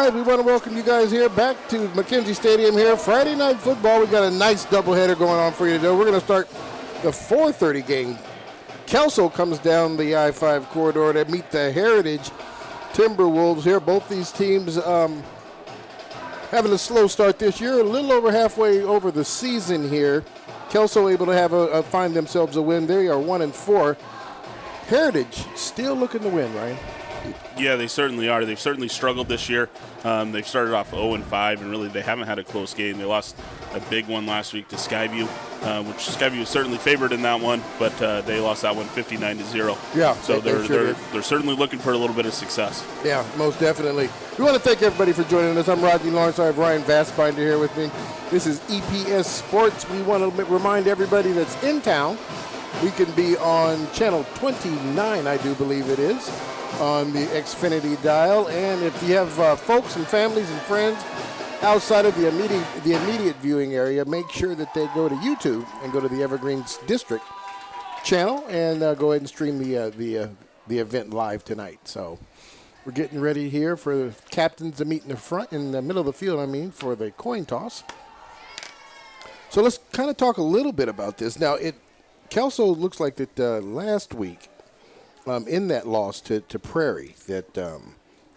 right, we want to welcome you guys here back to McKenzie Stadium here. Friday night football. We got a nice doubleheader going on for you today. We're going to start the 4:30 game. Kelso comes down the I-5 corridor to meet the Heritage Timberwolves here. Both these teams having a slow start this year, a little over halfway over the season here. Kelso able to find themselves a win. They are 1-4. Heritage still looking to win, right? Yeah, they certainly are. They've certainly struggled this year. They've started off 0-5, and really they haven't had a close game. They lost a big one last week to Skyview, which Skyview was certainly favored in that one, but they lost that one 59-0. Yeah, so they're certainly looking for a little bit of success. Yeah, most definitely. We want to thank everybody for joining us. I'm Rodney Lawrence. I have Ryan Vastbinder here with me. This is EPS Sports. We want to remind everybody that's in town, we can be on channel 29, I do believe it is, on the Xfinity dial. And if you have folks and families and friends outside of the immediate viewing area, make sure that they go to YouTube and go to the Evergreen District channel and go ahead and stream the event live tonight. So we're getting ready here for the captains to meet in the middle of the field, for the coin toss. So let's kind of talk a little bit about this. Now, Kelso looks like that last week, in that loss to Prairie, that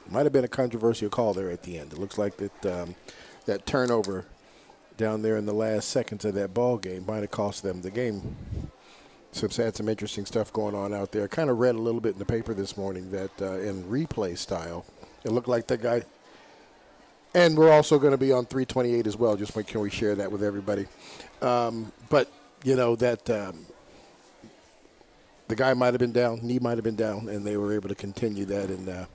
might have been a controversial call there at the end. It looks like that turnover down there in the last seconds of that ball game might have cost them the game. Had some interesting stuff going on out there. Kind of read a little bit in the paper this morning that in replay style, it looked like the guy. And we're also going to be on 328 as well. Just can we share that with everybody? But that. The guy might have been down, knee might have been down, and they were able to continue that. And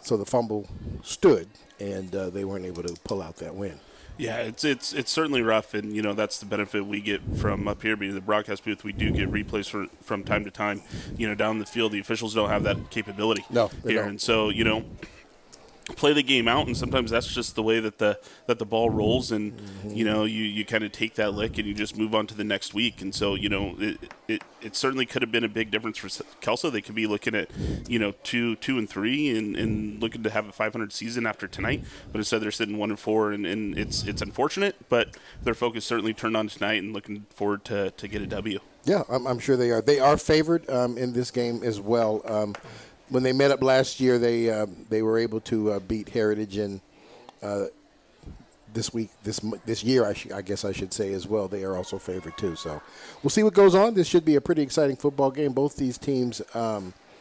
so the fumble stood, and they weren't able to pull out that win. Yeah, it's certainly rough, and that's the benefit we get from up here being the broadcast booth. We do get replays from time to time. Down the field, the officials don't have that capability here, and so play the game out, and sometimes that's just the way that the ball rolls, and you kind of take that lick and you just move on to the next week. And so it certainly could have been a big difference for Kelso. They could be looking at 2-3 and looking to have a 500 season after tonight, but instead they're sitting 1-4, and it's unfortunate, but their focus certainly turned on tonight and looking forward to get a W. Yeah, I'm sure they are. They are favored in this game as well. When they met up last year, they were able to beat Heritage, and this year, I guess I should say as well, they are also favored too. So we'll see what goes on. This should be a pretty exciting football game. Both these teams,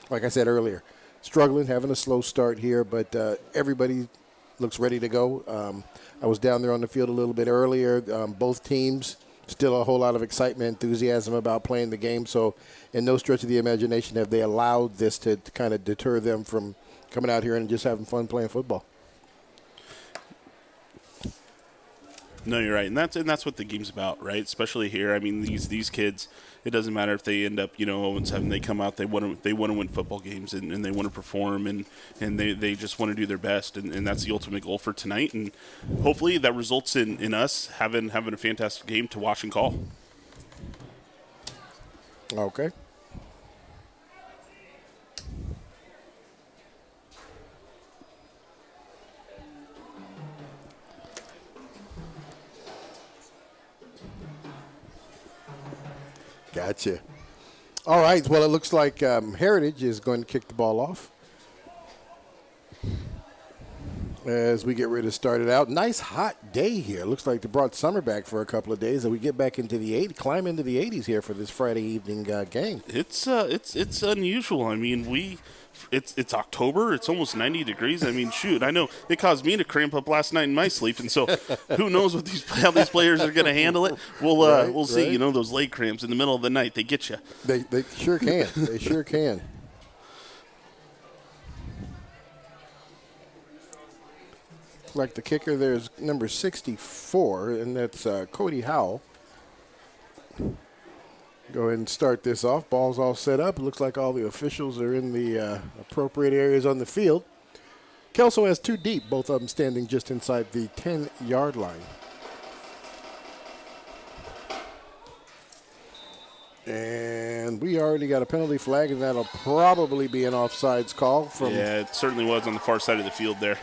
like I said earlier, struggling, having a slow start here, but everybody looks ready to go. I was down there on the field a little bit earlier. Both teams, still a whole lot of excitement, enthusiasm about playing the game. So in no stretch of the imagination have they allowed this to kind of deter them from coming out here and just having fun playing football. No, you're right, and that's what the game's about, right? Especially here. These kids, it doesn't matter if they end up 0-7. They come out, they want to win football games, and they want to perform, and they just want to do their best, and that's the ultimate goal for tonight. And hopefully that results in us having a fantastic game to watch and call. Okay. Gotcha. All right. Well, it looks like Heritage is going to kick the ball off as we get ready to start it out. Nice hot day here. Looks like they brought summer back for a couple of days, and we get back into the climb into the 80s here for this Friday evening game. It's unusual. It's October. It's almost 90 degrees. Shoot, I know it caused me to cramp up last night in my sleep, and so who knows how these players are going to handle it. We'll see. Those leg cramps in the middle of the night, they get you. They sure can. They sure can. Like the kicker there is number 64, and that's Cody Howell. Go ahead and start this off. Ball's all set up. It looks like all the officials are in the appropriate areas on the field. Kelso has two deep, both of them standing just inside the 10-yard line. And we already got a penalty flag, and that'll probably be an offsides call. Yeah, it certainly was on the far side of the field there.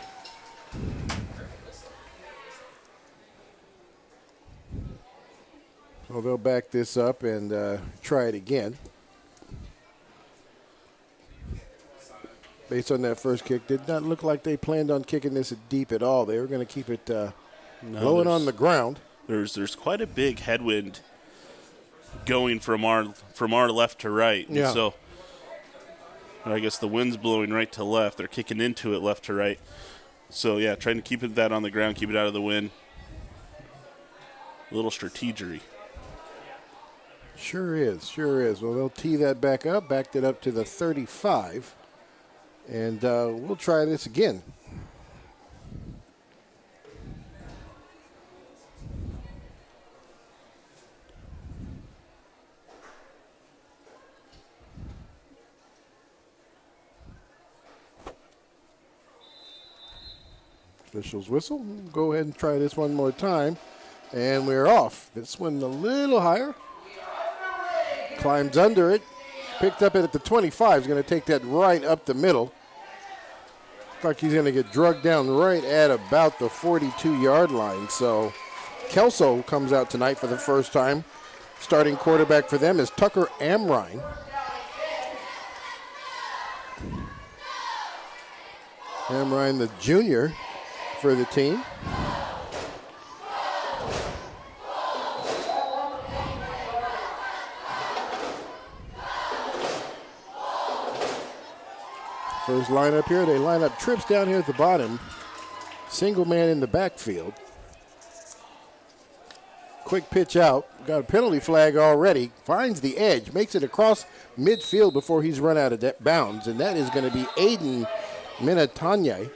Well, they'll back this up and try it again. Based on that first kick, did not look like they planned on kicking this deep at all. They were going to keep it blowing on the ground. There's quite a big headwind going from our left to right. And yeah. So I guess the wind's blowing right to left. They're kicking into it left to right. So, yeah, trying to keep that on the ground, keep it out of the wind. A little strategery. Sure is. Well, they'll tee that back up, backed it up to the 35. And we'll try this again. Officials whistle. Go ahead and try this one more time. And we're off. This one a little higher. Climbs under it. Picked up it at the 25. He's going to take that right up the middle. Looks like he's going to get drugged down right at about the 42-yard line. So Kelso comes out tonight for the first time. Starting quarterback for them is Tucker Amrine. Amrine, the junior for the team. First lineup here, they line up trips down here at the bottom. Single man in the backfield. Quick pitch out. Got a penalty flag already. Finds the edge. Makes it across midfield before he's run out of bounds. And that is going to be Aiden Minatanye.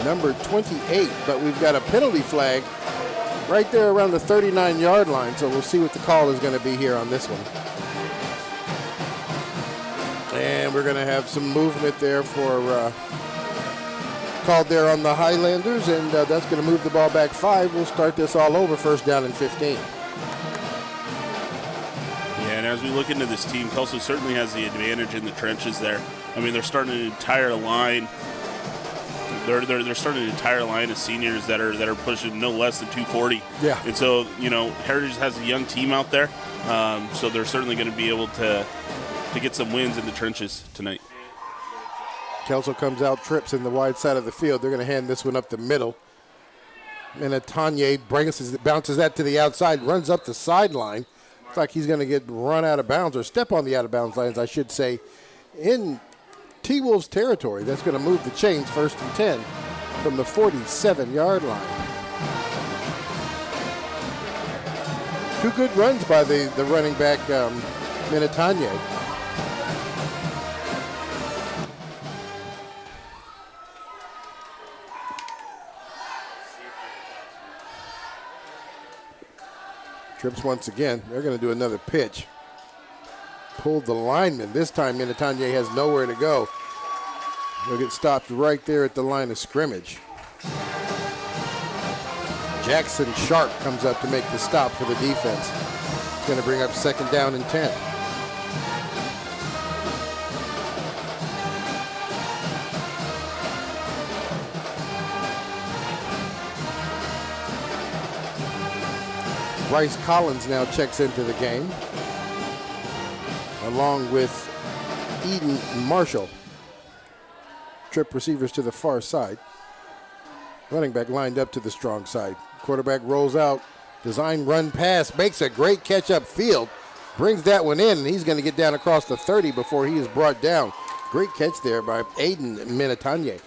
Number 28. But we've got a penalty flag right there around the 39-yard line. So we'll see what the call is going to be here on this one. And we're going to have some movement there for called there on the Highlanders, and that's going to move the ball back 5. We'll start this all over, first down and 15. Yeah, and as we look into this team, Kelso certainly has the advantage in the trenches there. I mean, they're starting an entire line. They're starting an entire line of seniors that are pushing no less than 240. Yeah. And so, Heritage has a young team out there, so they're certainly going to be able to get some wins in the trenches tonight. Kelso comes out, trips in the wide side of the field. They're going to hand this one up the middle. Minatanye bounces that to the outside, runs up the sideline. Looks like he's going to get run out of bounds, or step on the out of bounds lines, I should say, in T-Wolves territory. That's going to move the chains, first and 10 from the 47-yard line. Two good runs by the running back, Minatanye. Trips once again. They're going to do another pitch. Pulled the lineman. This time Minatanye has nowhere to go. He'll get stopped right there at the line of scrimmage. Jackson Sharp comes up to make the stop for the defense. It's going to bring up second down and 10. Bryce Collins now checks into the game, along with Eden Marshall. Trip receivers to the far side. Running back lined up to the strong side. Quarterback rolls out, design run pass, makes a great catch upfield, brings that one in, and he's going to get down across the 30 before he is brought down. Great catch there by Aiden Minatanye.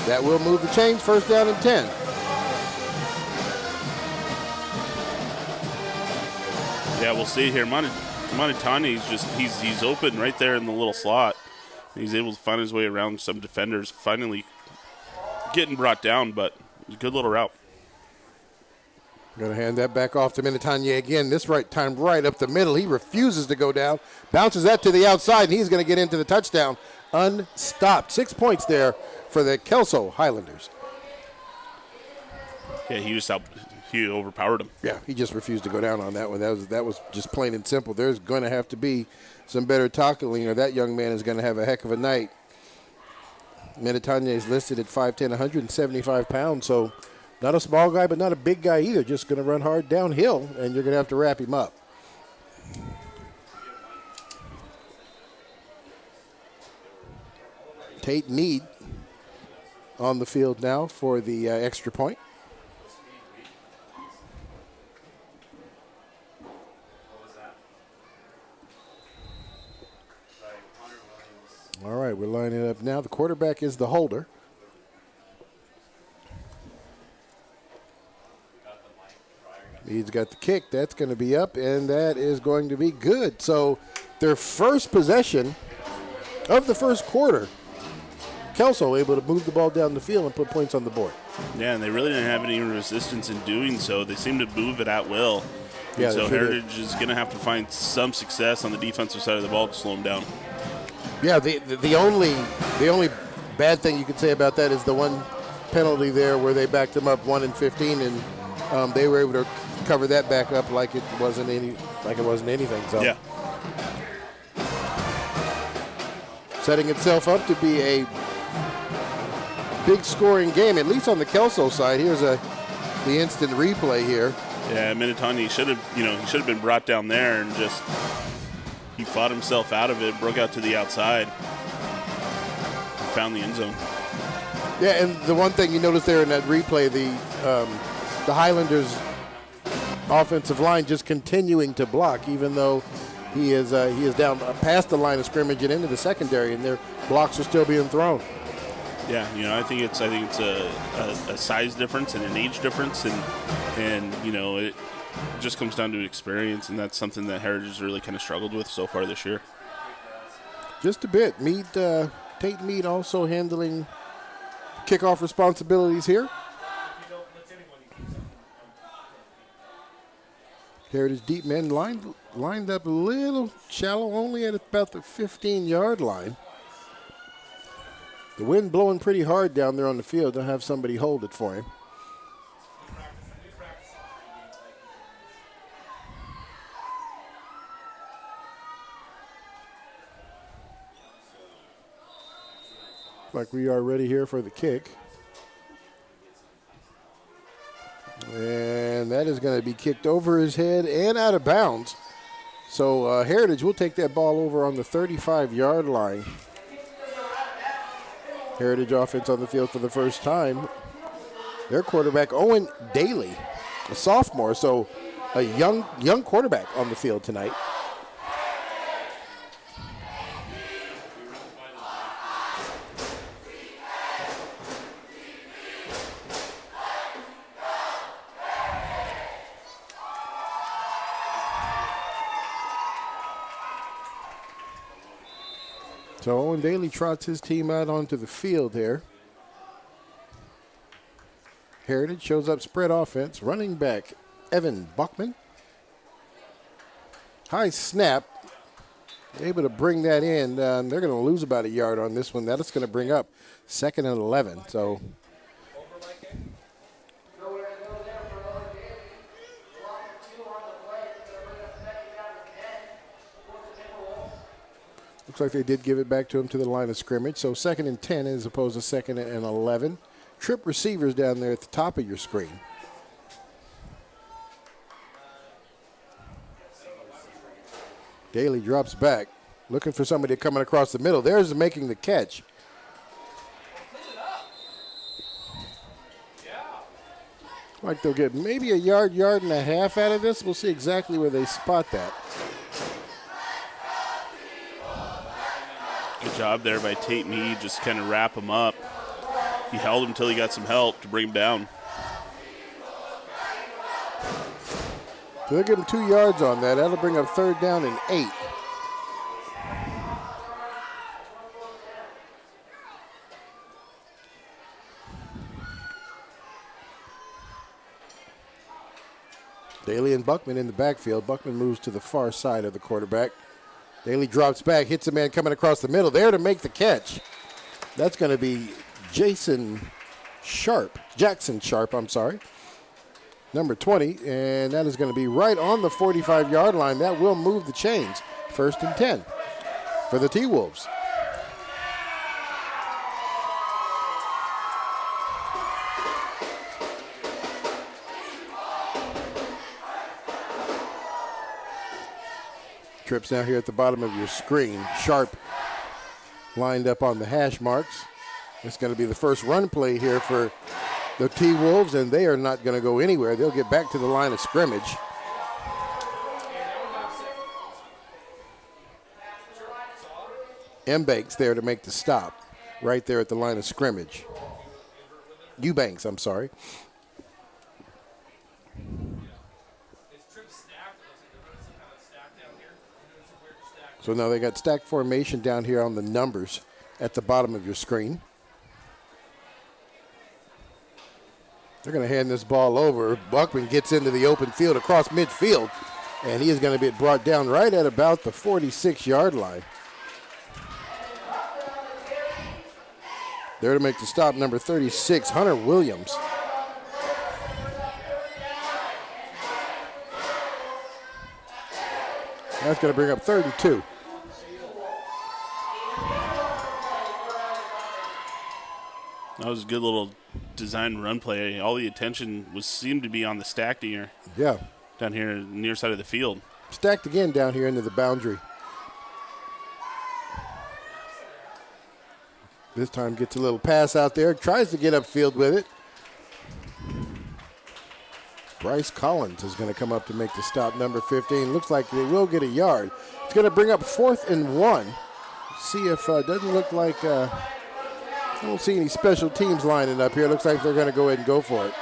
That will move the chains, first down and 10. Yeah, we'll see here. Minatanye, he's open right there in the little slot. He's able to find his way around some defenders, finally getting brought down, but it was a good little route. Going to hand that back off to Minatanye again, this time right up the middle. He refuses to go down, bounces that to the outside, and he's going to get into the touchdown unstopped. 6 points there for the Kelso Highlanders. Yeah, he overpowered him. Yeah, he just refused to go down on that one. That was just plain and simple. There's going to have to be some better tackling, or that young man is going to have a heck of a night. Minitanya is listed at 5'10", 175 pounds, so not a small guy, but not a big guy either. Just going to run hard downhill, and you're going to have to wrap him up. Tate Mead on the field now for the extra point. All right, we're lining up now. The quarterback is the holder. He's got the kick. That's going to be up, and that is going to be good. So their first possession of the first quarter, Kelso able to move the ball down the field and put points on the board. Yeah, and they really didn't have any resistance in doing so. They seemed to move it at will. Yeah, and so Heritage is going to have to find some success on the defensive side of the ball to slow them down. Yeah, the only bad thing you could say about that is the one penalty there where they backed them up 1 and 15, and they were able to cover that back up like it wasn't anything. So yeah, setting itself up to be a big scoring game, at least on the Kelso side. Here's the instant replay here. Yeah, Minitanya should have been brought down there and just he fought himself out of it, broke out to the outside, and found the end zone. Yeah, and the one thing you notice there in that replay, the Highlanders offensive line just continuing to block, even though he is down past the line of scrimmage and into the secondary, and their blocks are still being thrown. Yeah, I think it's a size difference and an age difference, and it just comes down to experience, and that's something that Heritage has really kind of struggled with so far this year. Just a bit. Tate Mead also handling kickoff responsibilities here. Heritage deep men lined up a little shallow, only at about the 15-yard line. The wind blowing pretty hard down there on the field. They'll have somebody hold it for him. Like we are ready here for the kick. And that is going to be kicked over his head and out of bounds. So Heritage will take that ball over on the 35-yard line. Heritage offense on the field for the first time. Their quarterback, Owen Daly, a sophomore, so a young quarterback on the field tonight. So Owen Daly trots his team out onto the field there. Heritage shows up spread offense. Running back Evan Buckman. High snap. Able to bring that in. They're going to lose about a yard on this one. That's going to bring up 2nd and 11. So looks like they did give it back to him to the line of scrimmage. So 2nd and 10 as opposed to 2nd and 11. Trip receivers down there at the top of your screen. Daly drops back, looking for somebody coming across the middle. There's making the catch. Like they'll get maybe a yard and a half out of this. We'll see exactly where they spot that. Good job there by Tate Mead, just kind of wrap him up. He held him until he got some help to bring him down. So they'll give him 2 yards on that. That'll bring up 3rd down and 8. Daly and Buckman in the backfield. Buckman moves to the far side of the quarterback. Daly drops back, hits a man coming across the middle. There to make the catch. That's going to be Jackson Sharp, number 20, and that is going to be right on the 45-yard line. That will move the chains. 1st and 10 for the T-Wolves. Trips down here at the bottom of your screen. Sharp lined up on the hash marks. It's going to be the first run play here for the T-Wolves, and they are not going to go anywhere. They'll get back to the line of scrimmage. Mbanks there to make the stop right there at the line of scrimmage. Eubanks, I'm sorry. So now they got stacked formation down here on the numbers at the bottom of your screen. They're going to hand this ball over. Buckman gets into the open field across midfield, and he is going to be brought down right at about the 46-yard line. There to make the stop, number 36, Hunter Williams. That's going to bring up 3rd and 2. That was a good little design run play. All the attention seemed to be on the stack here. Yeah. Down here near side of the field. Stacked again down here into the boundary. This time gets a little pass out there. Tries to get upfield with it. Bryce Collins is going to come up to make the stop, number 15. Looks like they will get a yard. It's going to bring up 4th and 1. See if doesn't look like I don't see any special teams lining up here. Looks like they're going to go ahead and go for it.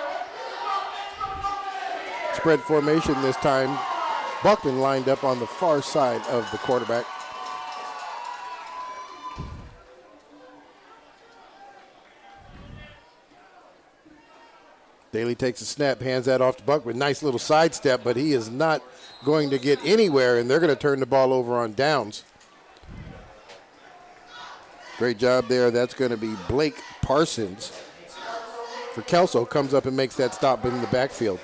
Spread formation this time. Buckman lined up on the far side of the quarterback. Daly takes a snap, hands that off to Buckman. Nice little sidestep, but he is not going to get anywhere, and they're going to turn the ball over on downs. Great job there. That's going to be Blake Parsons for Kelso. Comes up and makes that stop in the backfield.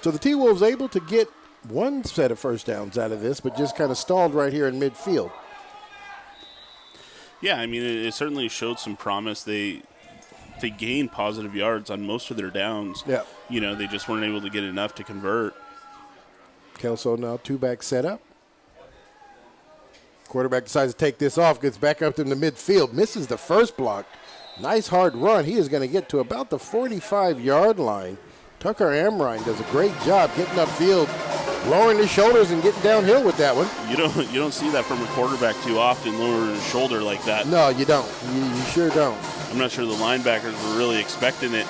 So the T-Wolves able to get one set of first downs out of this, but just kind of stalled right here in midfield. Yeah, I mean, it certainly showed some promise. They gained positive yards on most of their downs. Yeah. You know, they just weren't able to get enough to convert. Kelso now two-back setup. Quarterback decides to take this off, gets back up in the midfield, misses the first block. Nice hard run. He is going to get to about the 45-yard line. Tucker Amrine does a great job getting upfield, lowering his shoulders and getting downhill with that one. You don't see that from a quarterback too often, lowering his shoulder like that. No, you don't. You sure don't. I'm not sure the linebackers were really expecting it.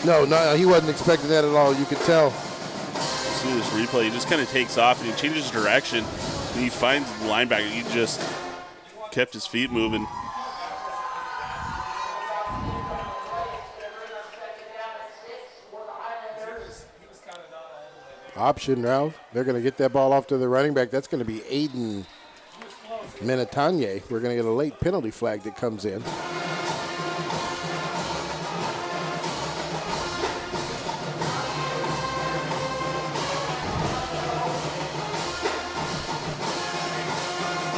No, he wasn't expecting that at all. You could tell. See this replay, he just kind of takes off and he changes direction and he finds the linebacker. He just kept his feet moving. Option now. They're going to get that ball off to the running back. That's going to be Aiden Minatanye. We're going to get a late penalty flag that comes in.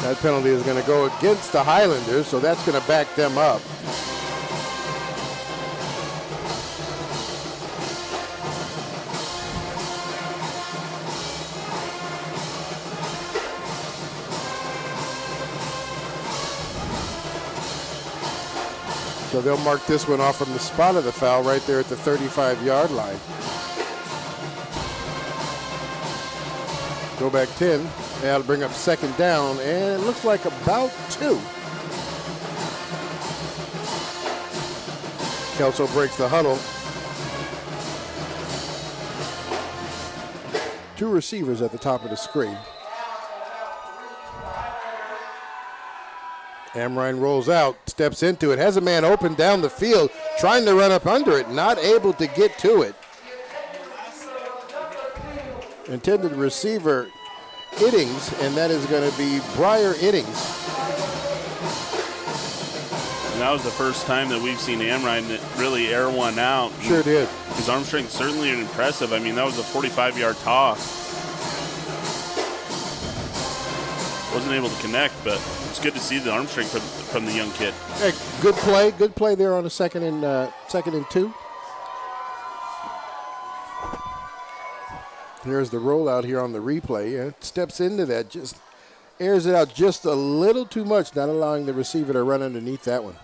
That penalty is going to go against the Highlanders, so that's going to back them up. So they'll mark this one off from the spot of the foul right there at the 35-yard line. Go back 10. That'll bring up second down, and it looks like about 2. Kelso breaks the huddle. 2 receivers at the top of the screen. Amrine rolls out, steps into it, has a man open down the field, trying to run up under it, not able to get to it. Intended receiver Iddings, and that is going to be Briar Iddings. And that was the first time that we've seen Amrine really air one out. Sure did. His arm strength certainly impressive. I mean, that was a 45-yard toss. Wasn't able to connect, but it's good to see the arm strength from the young kid. Hey, good play there on a second and 2. Here's the rollout here on the replay. And it steps into that, just airs it out just a little too much, not allowing the receiver to run underneath that one.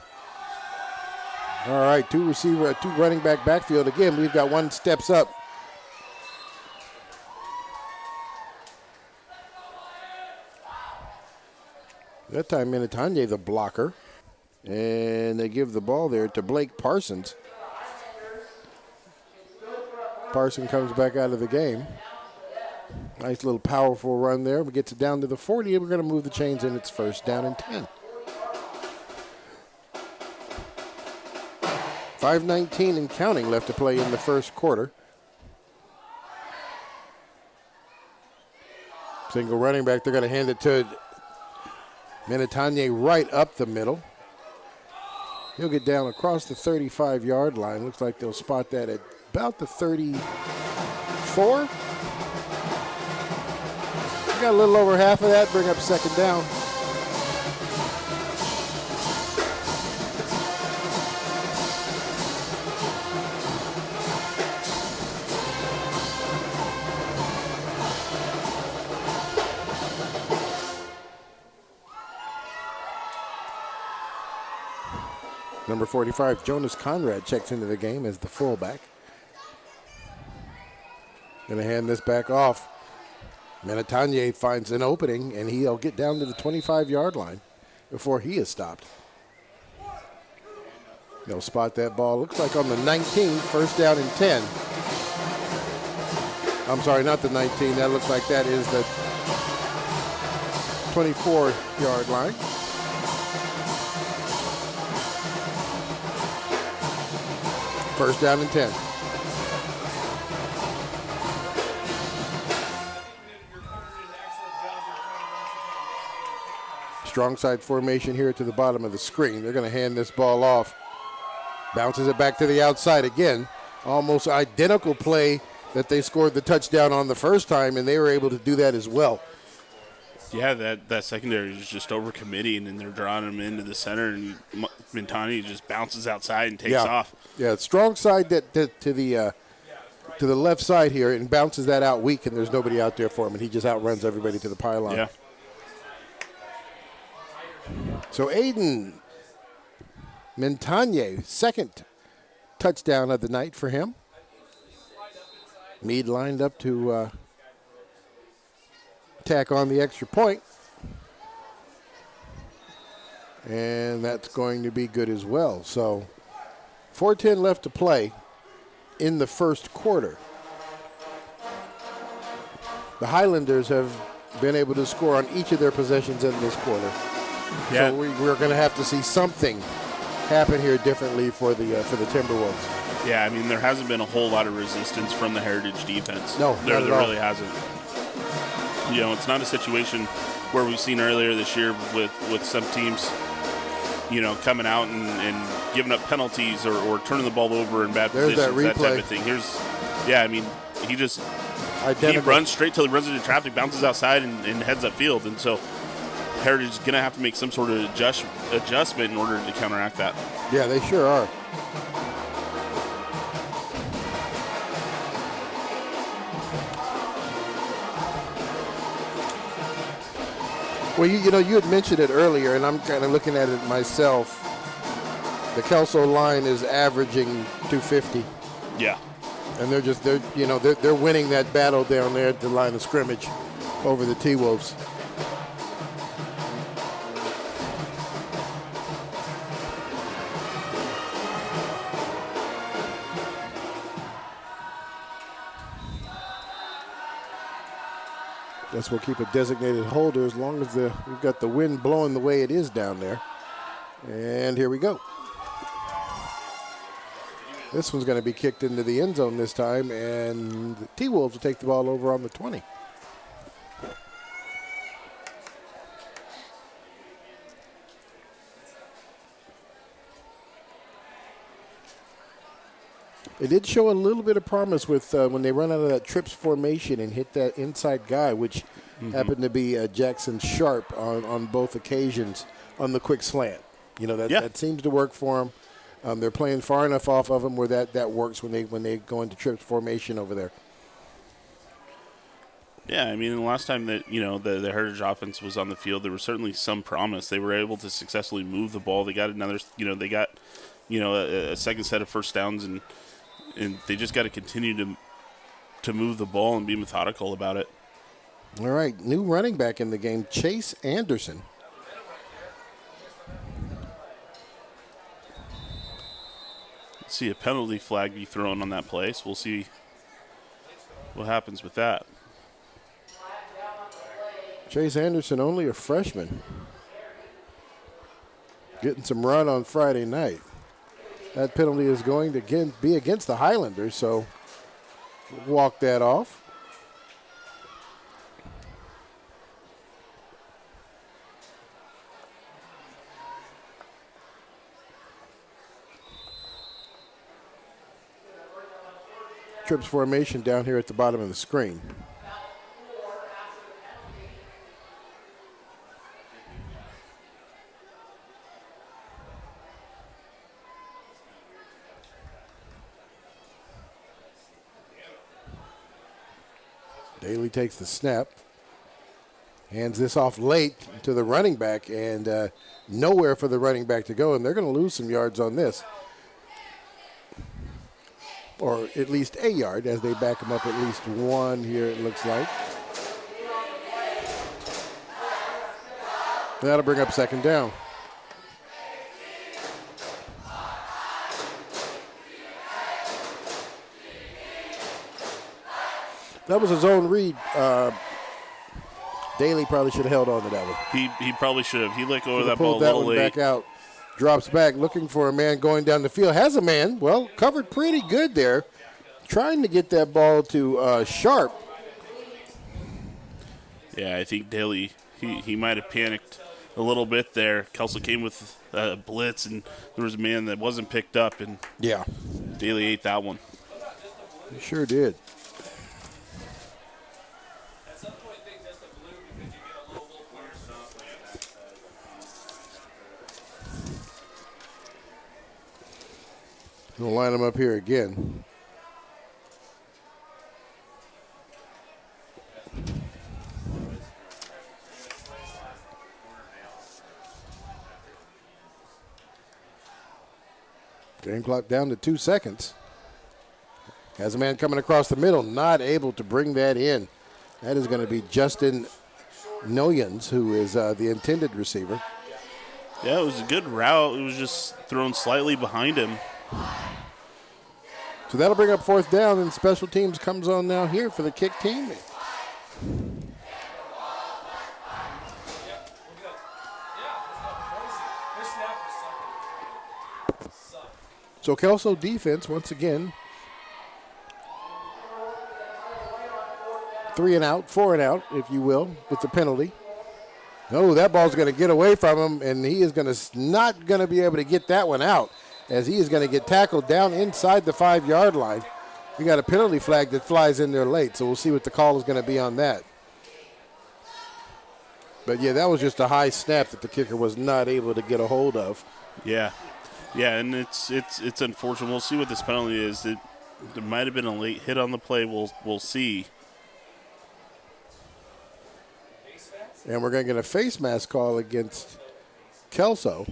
All right, two running backfield. Again, we've got one steps up. That time, Minatanye, the blocker. And they give the ball there to Blake Parsons. Parson comes back out of the game. Nice little powerful run there. We get it down to the 40, and we're going to move the chains in. It's first down and 10. 5:19 and counting left to play in the first quarter. Single running back. They're going to hand it to Minatanye right up the middle. He'll get down across the 35-yard line. Looks like they'll spot that at about the 34. Got a little over half of that, bring up second down. Number 45, Jonas Conrad, checks into the game as the fullback. Going to hand this back off. Minatanye finds an opening, and he'll get down to the 25-yard line before he is stopped. They'll spot that ball. Looks like on the 19, first down and 10. I'm sorry, not the 19. That looks like that is the 24-yard line. First down and 10. Strong side formation here to the bottom of the screen. They're going to hand this ball off. Bounces it back to the outside again. Almost identical play that they scored the touchdown on the first time, and they were able to do that as well. Yeah, that secondary is just overcommitting, and they're drawing him into the center, and Mintani just bounces outside and takes off. Yeah, strong side to the left side here, and bounces that out weak, and there's nobody out there for him, and he just outruns everybody to the pylon. Yeah. So Aiden Mintanye, second touchdown of the night for him. Meade lined up to tack on the extra point. And that's going to be good as well. So 4:10 left to play in the first quarter. The Highlanders have been able to score on each of their possessions in this quarter. Yeah. So we're going to have to see something happen here differently for the Timberwolves. Yeah, I mean, there hasn't been a whole lot of resistance from the Heritage defense. No, there really hasn't. You know, it's not a situation where we've seen earlier this year with some teams, you know, coming out and giving up penalties or turning the ball over in bad positions, that type of thing. He runs straight till he runs into traffic, bounces outside, and heads upfield. And so Heritage is going to have to make some sort of adjustment in order to counteract that. Yeah, they sure are. Well, you had mentioned it earlier, and I'm kind of looking at it myself. The Kelso line is averaging 250. Yeah. And they're winning that battle down there at the line of scrimmage over the T-Wolves. Guess we'll keep a designated holder as long as we've got the wind blowing the way it is down there. And here we go. This one's going to be kicked into the end zone this time, and the T-Wolves will take the ball over on the 20. It did show a little bit of promise with when they run out of that trips formation and hit that inside guy, which happened to be Jackson Sharp on both occasions on the quick slant. That seems to work for them. They're playing far enough off of him where that works when they go into trips formation over there. Yeah, I mean, the last time that, the Heritage offense was on the field, there was certainly some promise. They were able to successfully move the ball. They got a second set of first downs, and they just got to continue to move the ball and be methodical about it. All right, new running back in the game, Chase Anderson. Let's see a penalty flag be thrown on that play, so we'll see what happens with that. Chase Anderson, only a freshman, getting some run on Friday night. That penalty is going to be against the Highlanders, so walk that off. Trips formation down here at the bottom of the screen. Daly takes the snap, hands this off late to the running back, and nowhere for the running back to go, and they're going to lose some yards on this. Or at least a yard as they back him up at least one here, it looks like. That'll bring up second down. That was a zone read. Daly probably should have held on to that one. He probably should have. He let go of that ball a that little one late. Back out. Drops back, looking for a man going down the field. Has a man. Well, covered pretty good there. Trying to get that ball to Sharp. Yeah, I think Daly, he might have panicked a little bit there. Kelso came with a blitz, and there was a man that wasn't picked up, and yeah, Daly ate that one. He sure did. We'll line them up here again. Game clock down to 2 seconds. Has a man coming across the middle, not able to bring that in. That is going to be Justin Noyens, who is the intended receiver. Yeah, it was a good route. It was just thrown slightly behind him. So that'll bring up fourth down, and special teams comes on now here for the kick team. So Kelso defense, once again, 3 and out, 4 and out, if you will, with the penalty. No, that ball's going to get away from him, and he is not going to be able to get that one out, as he is going to get tackled down inside the 5-yard line. We got a penalty flag that flies in there late, so we'll see what the call is going to be on that. But, yeah, that was just a high snap that the kicker was not able to get a hold of. Yeah. Yeah, and it's unfortunate. We'll see what this penalty is. There might have been a late hit on the play. We'll see. And we're going to get a face mask call against Kelso.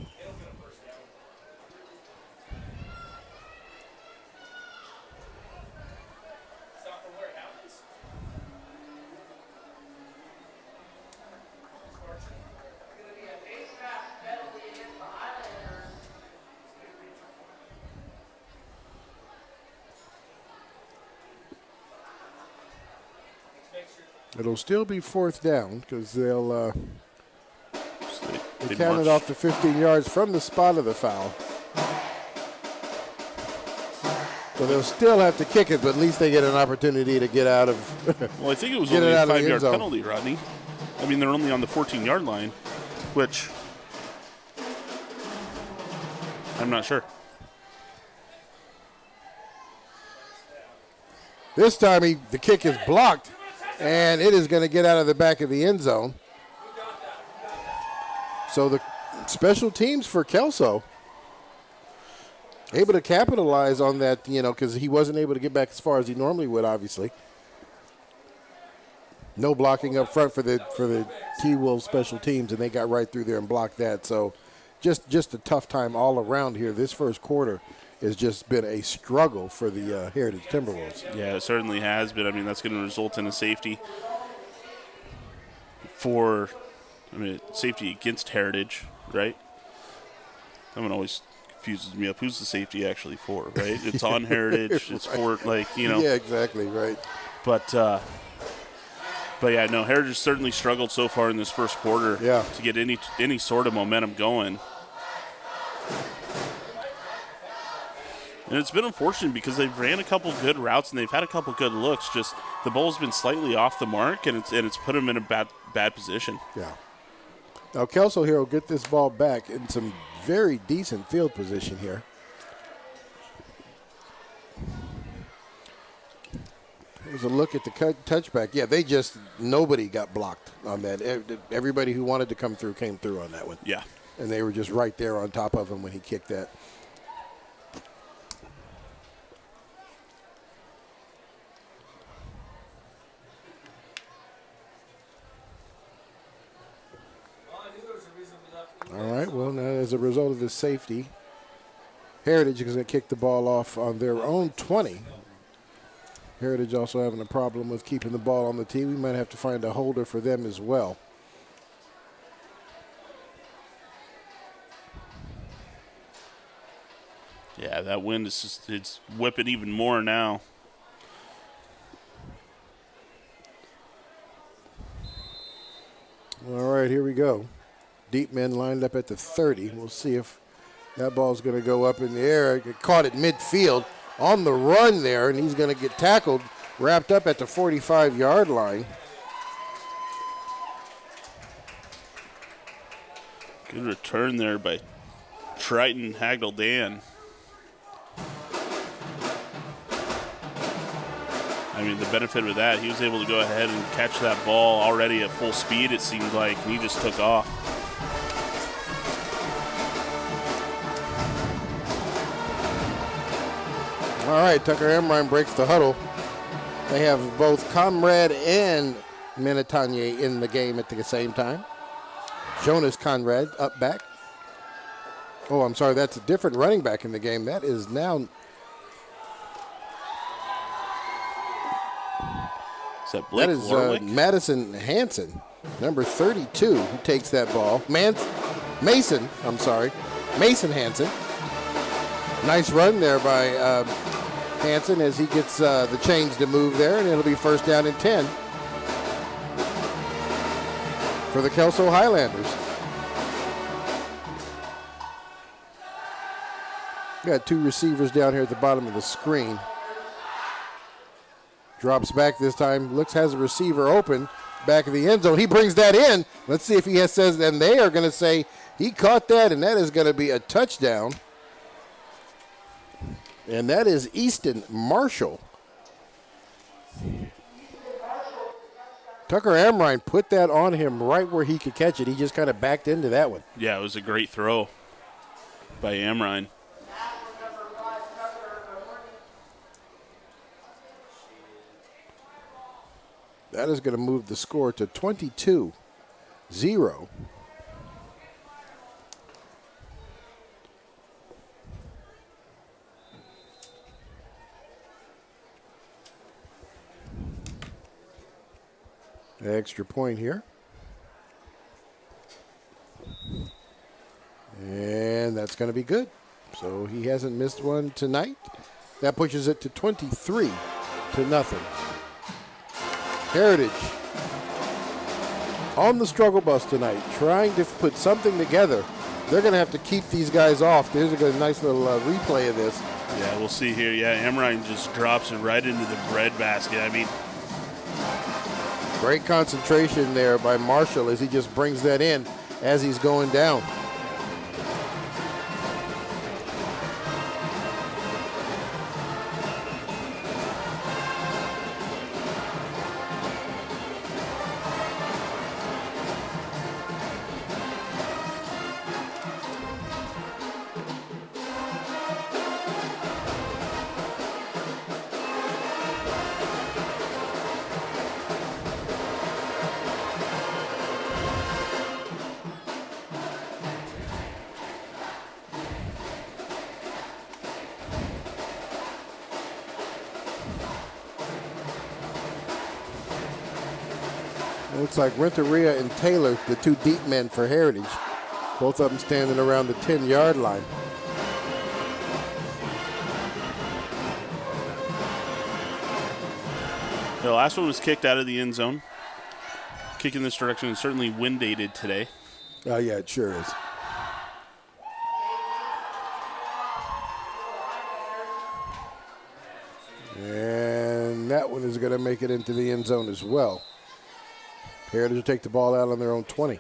It'll still be fourth down because they'll count it off the 15 yards from the spot of the foul. So they'll still have to kick it, but at least they get an opportunity to get out of. Well, I think it was only a 5-yard penalty, Rodney. I mean, they're only on the 14-yard line, which I'm not sure. This time the kick is blocked. And it is going to get out of the back of the end zone. So the special teams for Kelso able to capitalize on that, because he wasn't able to get back as far as he normally would, obviously. No blocking up front for the T-Wolves special teams, and they got right through there and blocked that. So just a tough time all around here. This first quarter has just been a struggle for the Heritage Timberwolves. Yeah, it certainly has been. I mean, that's going to result in a safety safety against Heritage, right? That one always confuses me up. Who's the safety actually for, right? It's on Heritage. It's for, Yeah, exactly, right. But yeah, no, Heritage certainly struggled so far in this first quarter to get any sort of momentum going. And it's been unfortunate because they've ran a couple good routes and they've had a couple good looks. Just the ball's been slightly off the mark, and it's put them in a bad position. Yeah. Now Kelso here will get this ball back in some very decent field position here. Here's a look at the touchback. Yeah, nobody got blocked on that. Everybody who wanted to come through came through on that one. Yeah. And they were just right there on top of him when he kicked that. All right, well, now as a result of this safety, Heritage is going to kick the ball off on their own 20. Heritage also having a problem with keeping the ball on the tee. We might have to find a holder for them as well. Yeah, that wind is it's whipping even more now. All right, here we go. Deep men lined up at the 30. We'll see if that ball's going to go up in the air. Get caught at midfield on the run there, and he's going to get tackled, wrapped up at the 45-yard line. Good return there by Triton Hagel-Dan. I mean, the benefit of that, he was able to go ahead and catch that ball already at full speed, it seemed like, and he just took off. All right, Tucker Emrine breaks the huddle. They have both Conrad and Minatanye in the game at the same time. Jonas Conrad up back. Oh, I'm sorry, that's a different running back in the game. That is now... Is that Blake Warwick? Madison Hansen, number 32, who takes that ball. Mason Hansen. Nice run there by Hansen as he gets the chains to move there, and it'll be first down and 10 for the Kelso Highlanders. Got two receivers down here at the bottom of the screen. Drops back this time. Has a receiver open. Back of the end zone. He brings that in. Let's see if he says, and they are going to say he caught that, and that is going to be a touchdown. And that is Easton Marshall. Tucker Amrine put that on him right where he could catch it. He just kind of backed into that one. Yeah, it was a great throw by Amrine. That is going to move the score to 22-0. The extra point here. And that's going to be good. So he hasn't missed one tonight. That pushes it to 23-0. Heritage on the struggle bus tonight, trying to put something together. They're going to have to keep these guys off. There's a nice little replay of this. Yeah, we'll see here. Yeah, Amrine just drops it right into the bread basket. I mean, great concentration there by Marshall as he just brings that in as he's going down. Looks like Renteria and Taylor, the two deep men for Heritage. Both of them standing around the 10-yard line. The last one was kicked out of the end zone. Kick in this direction is certainly wind aided today. Oh, yeah, it sure is. And that one is going to make it into the end zone as well. Heritage will take the ball out on their own 20.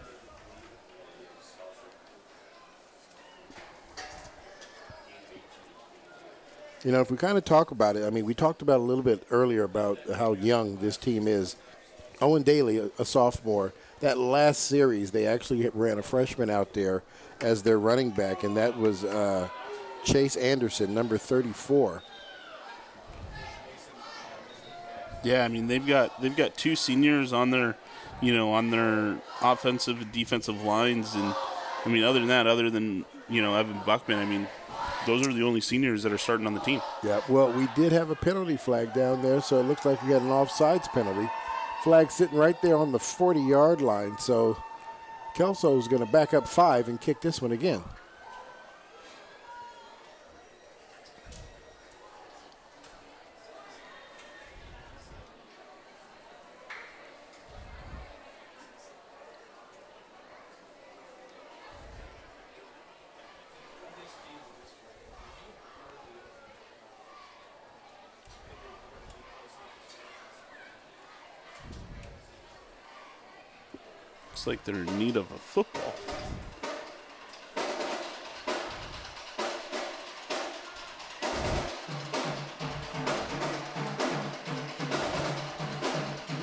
You know, if we kind of talk about it, I mean, we talked about a little bit earlier about how young this team is. Owen Daly, a sophomore, that last series, they actually ran a freshman out there as their running back, and that was Chase Anderson, number 34. Yeah, I mean they've got two seniors on their, on their offensive and defensive lines, and I mean other than Evan Buckman, I mean those are the only seniors that are starting on the team. Yeah, well, we did have a penalty flag down there, so it looks like we got an offsides penalty. Flag sitting right there on the 40-yard line, so Kelso is going to back up 5 and kick this one again. Looks like they're in need of a football.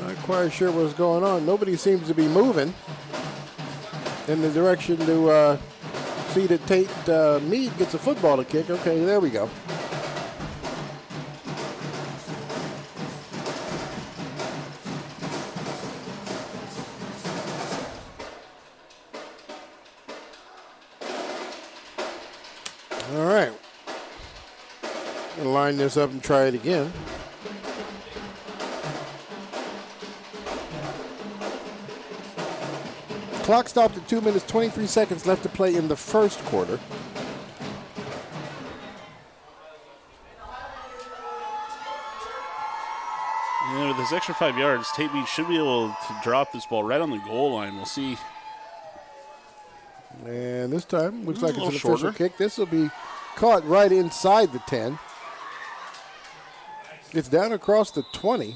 Not quite sure what's going on. Nobody seems to be moving in the direction to see that Tate Meade gets a football to kick. Okay, there we go. All right. Gonna line this up and try it again. Clock stopped at 2 minutes, 23 seconds left to play in the first quarter. With this extra 5 yards, Tate Meade should be able to drop this ball right on the goal line. We'll see. And this time, looks like it's an official shorter kick. This will be caught right inside the 10. It's down across the 20.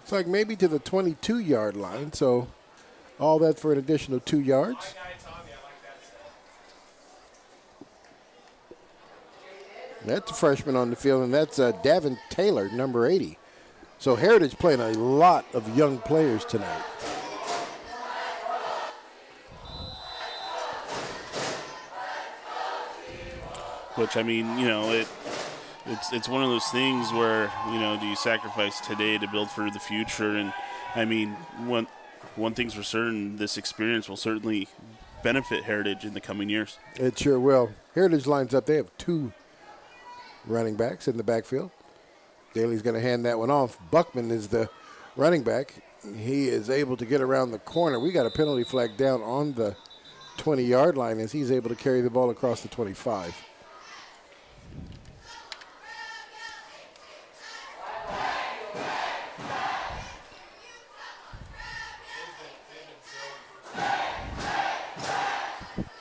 It's like maybe to the 22-yard line, so all that for an additional 2 yards. That's a freshman on the field, and that's Davin Taylor, number 80. So Heritage playing a lot of young players tonight. Which, I mean, it's one of those things where, do you sacrifice today to build for the future? And, I mean, one thing's for certain, this experience will certainly benefit Heritage in the coming years. It sure will. Heritage lines up. They have 2 running backs in the backfield. Daly's going to hand that one off. Buckman is the running back. He is able to get around the corner. We got a penalty flag down on the 20-yard line as he's able to carry the ball across the 25.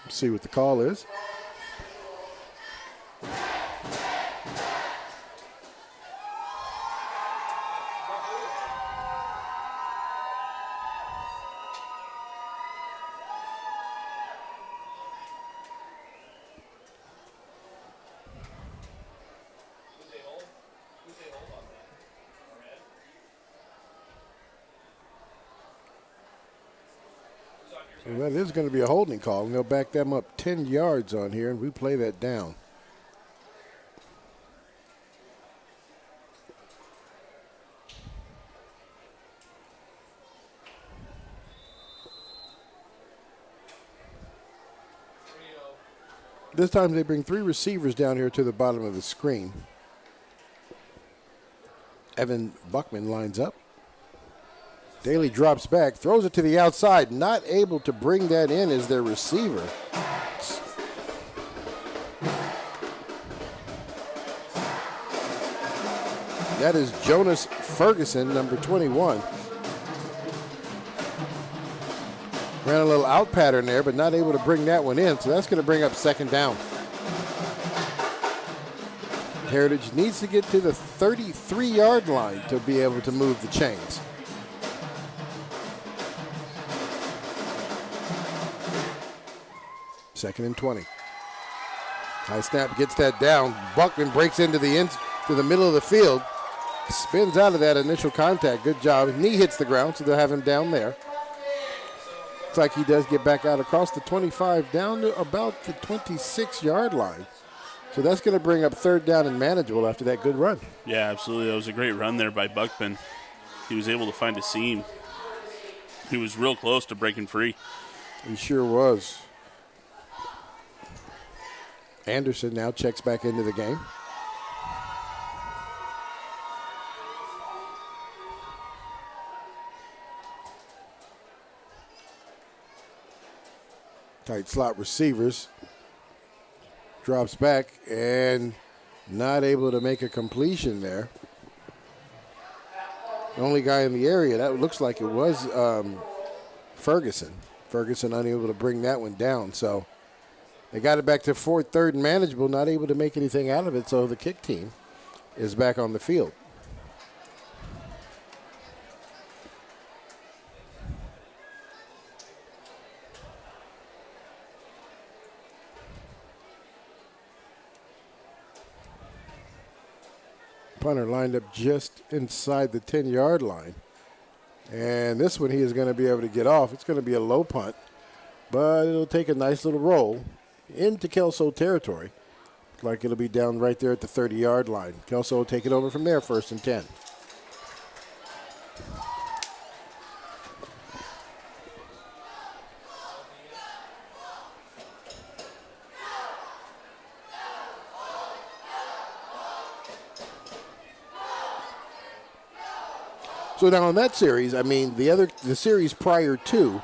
See what the call is. Well, that is going to be a holding call, and they'll back them up 10 yards on here, and we play that down. This time they bring 3 receivers down here to the bottom of the screen. Evan Buckman lines up. Daly drops back, throws it to the outside, not able to bring that in as their receiver. That is Jonas Ferguson, number 21. Ran a little out pattern there, but not able to bring that one in, so that's going to bring up second down. Heritage needs to get to the 33-yard line to be able to move the chains. Second and 20. High snap gets that down. Buckman breaks into the middle of the field. Spins out of that initial contact. Good job. Knee hits the ground, so they'll have him down there. Looks like he does get back out across the 25 down to about the 26-yard line. So that's going to bring up third down and manageable after that good run. Yeah, absolutely. That was a great run there by Buckman. He was able to find a seam. He was real close to breaking free. He sure was. Anderson now checks back into the game. Tight slot receivers. Drops back and not able to make a completion there. The only guy in the area, that looks like it was Ferguson. Ferguson unable to bring that one down. So they got it back to fourth, third, and manageable, not able to make anything out of it. So the kick team is back on the field. Punter lined up just inside the 10-yard line. And this one he is going to be able to get off. It's going to be a low punt, but it'll take a nice little roll into Kelso territory. Like it'll be down right there at the 30-yard line. Kelso will take it over from there, first and 10. So now on that series, I mean, the series prior to,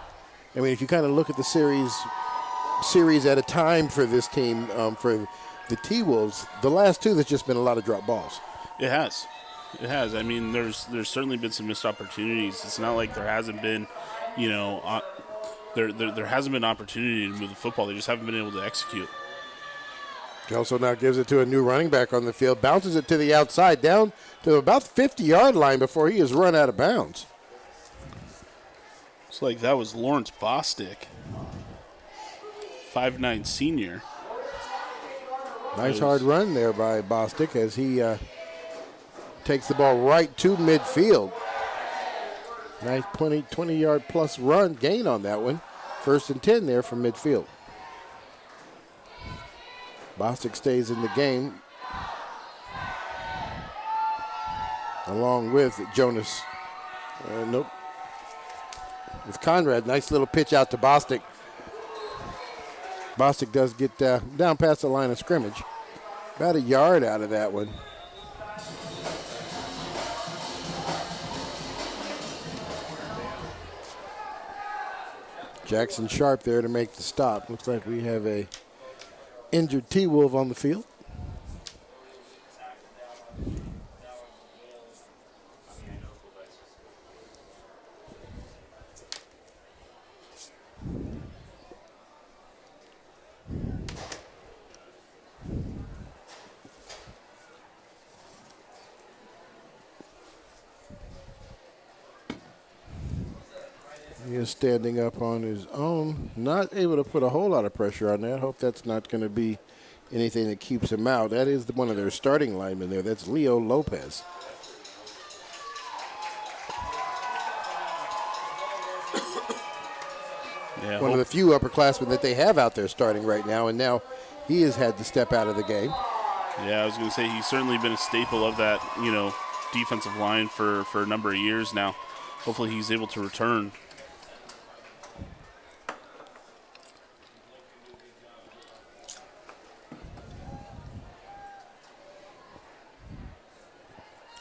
I mean, if you kind of look at the series at a time for this team, for the T-Wolves, the last two, there's just been a lot of drop balls. It has. It has. I mean, there's certainly been some missed opportunities. It's not like there hasn't been, there hasn't been opportunity to move the football. They just haven't been able to execute. Kelso now gives it to a new running back on the field, bounces it to the outside, down to about the 50-yard line before he is run out of bounds. It's like that was Lawrence Bostic, 5'9" senior. Nice hard run there by Bostic as he takes the ball right to midfield. Nice 20-yard plus run gain on that one. First and 10 there from midfield. Bostic stays in the game along with Jonas. Nope. With Conrad, nice little pitch out to Bostic. Bostic does get down past the line of scrimmage. About a yard out of that one. Jackson Sharp there to make the stop. Looks like we have a injured T-Wolf on the field. He is standing up on his own, not able to put a whole lot of pressure on that. Hope that's not going to be anything that keeps him out. That is one of their starting linemen there. That's Leo Lopez. Yeah, one of the few upperclassmen that they have out there starting right now, and now he has had to step out of the game. Yeah, I was going to say he's certainly been a staple of that, defensive line for a number of years now. Hopefully he's able to return.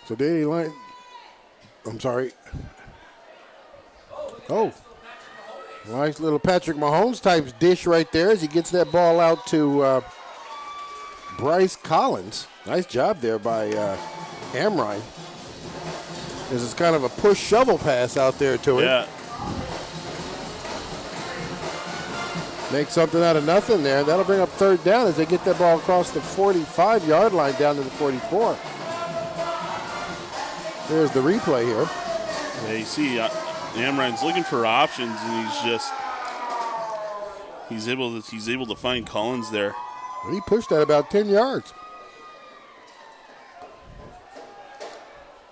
So Daly Line, I'm sorry. Oh, nice little Patrick Mahomes type dish right there as he gets that ball out to Bryce Collins. Nice job there by Amrine. This is kind of a push shovel pass out there to him. Yeah. Make something out of nothing there. That'll bring up third down as they get that ball across the 45-yard line down to the 44. There's the replay here. Yeah, you see Amrine's looking for options, and he's able to find Collins there. He pushed that about 10 yards.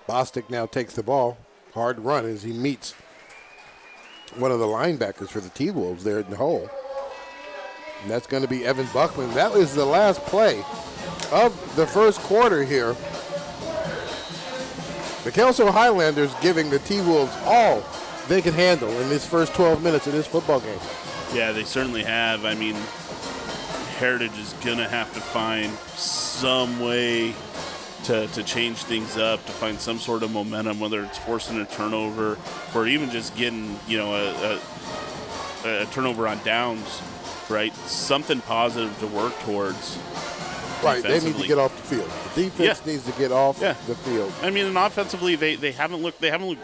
Bostic now takes the ball. Hard run as he meets one of the linebackers for the T-Wolves there in the hole. And that's going to be Evan Buckman. That was the last play of the first quarter here. The Kelso Highlanders giving the T-Wolves all they can handle in this first 12 minutes of this football game. Yeah, they certainly have. I mean, Heritage is going to have to find some way to change things up, to find some sort of momentum, whether it's forcing a turnover or even just getting, a turnover on downs, right? Something positive to work towards. Right, they need to get off the field. The defense needs to get off the field. I mean, and offensively, they haven't looked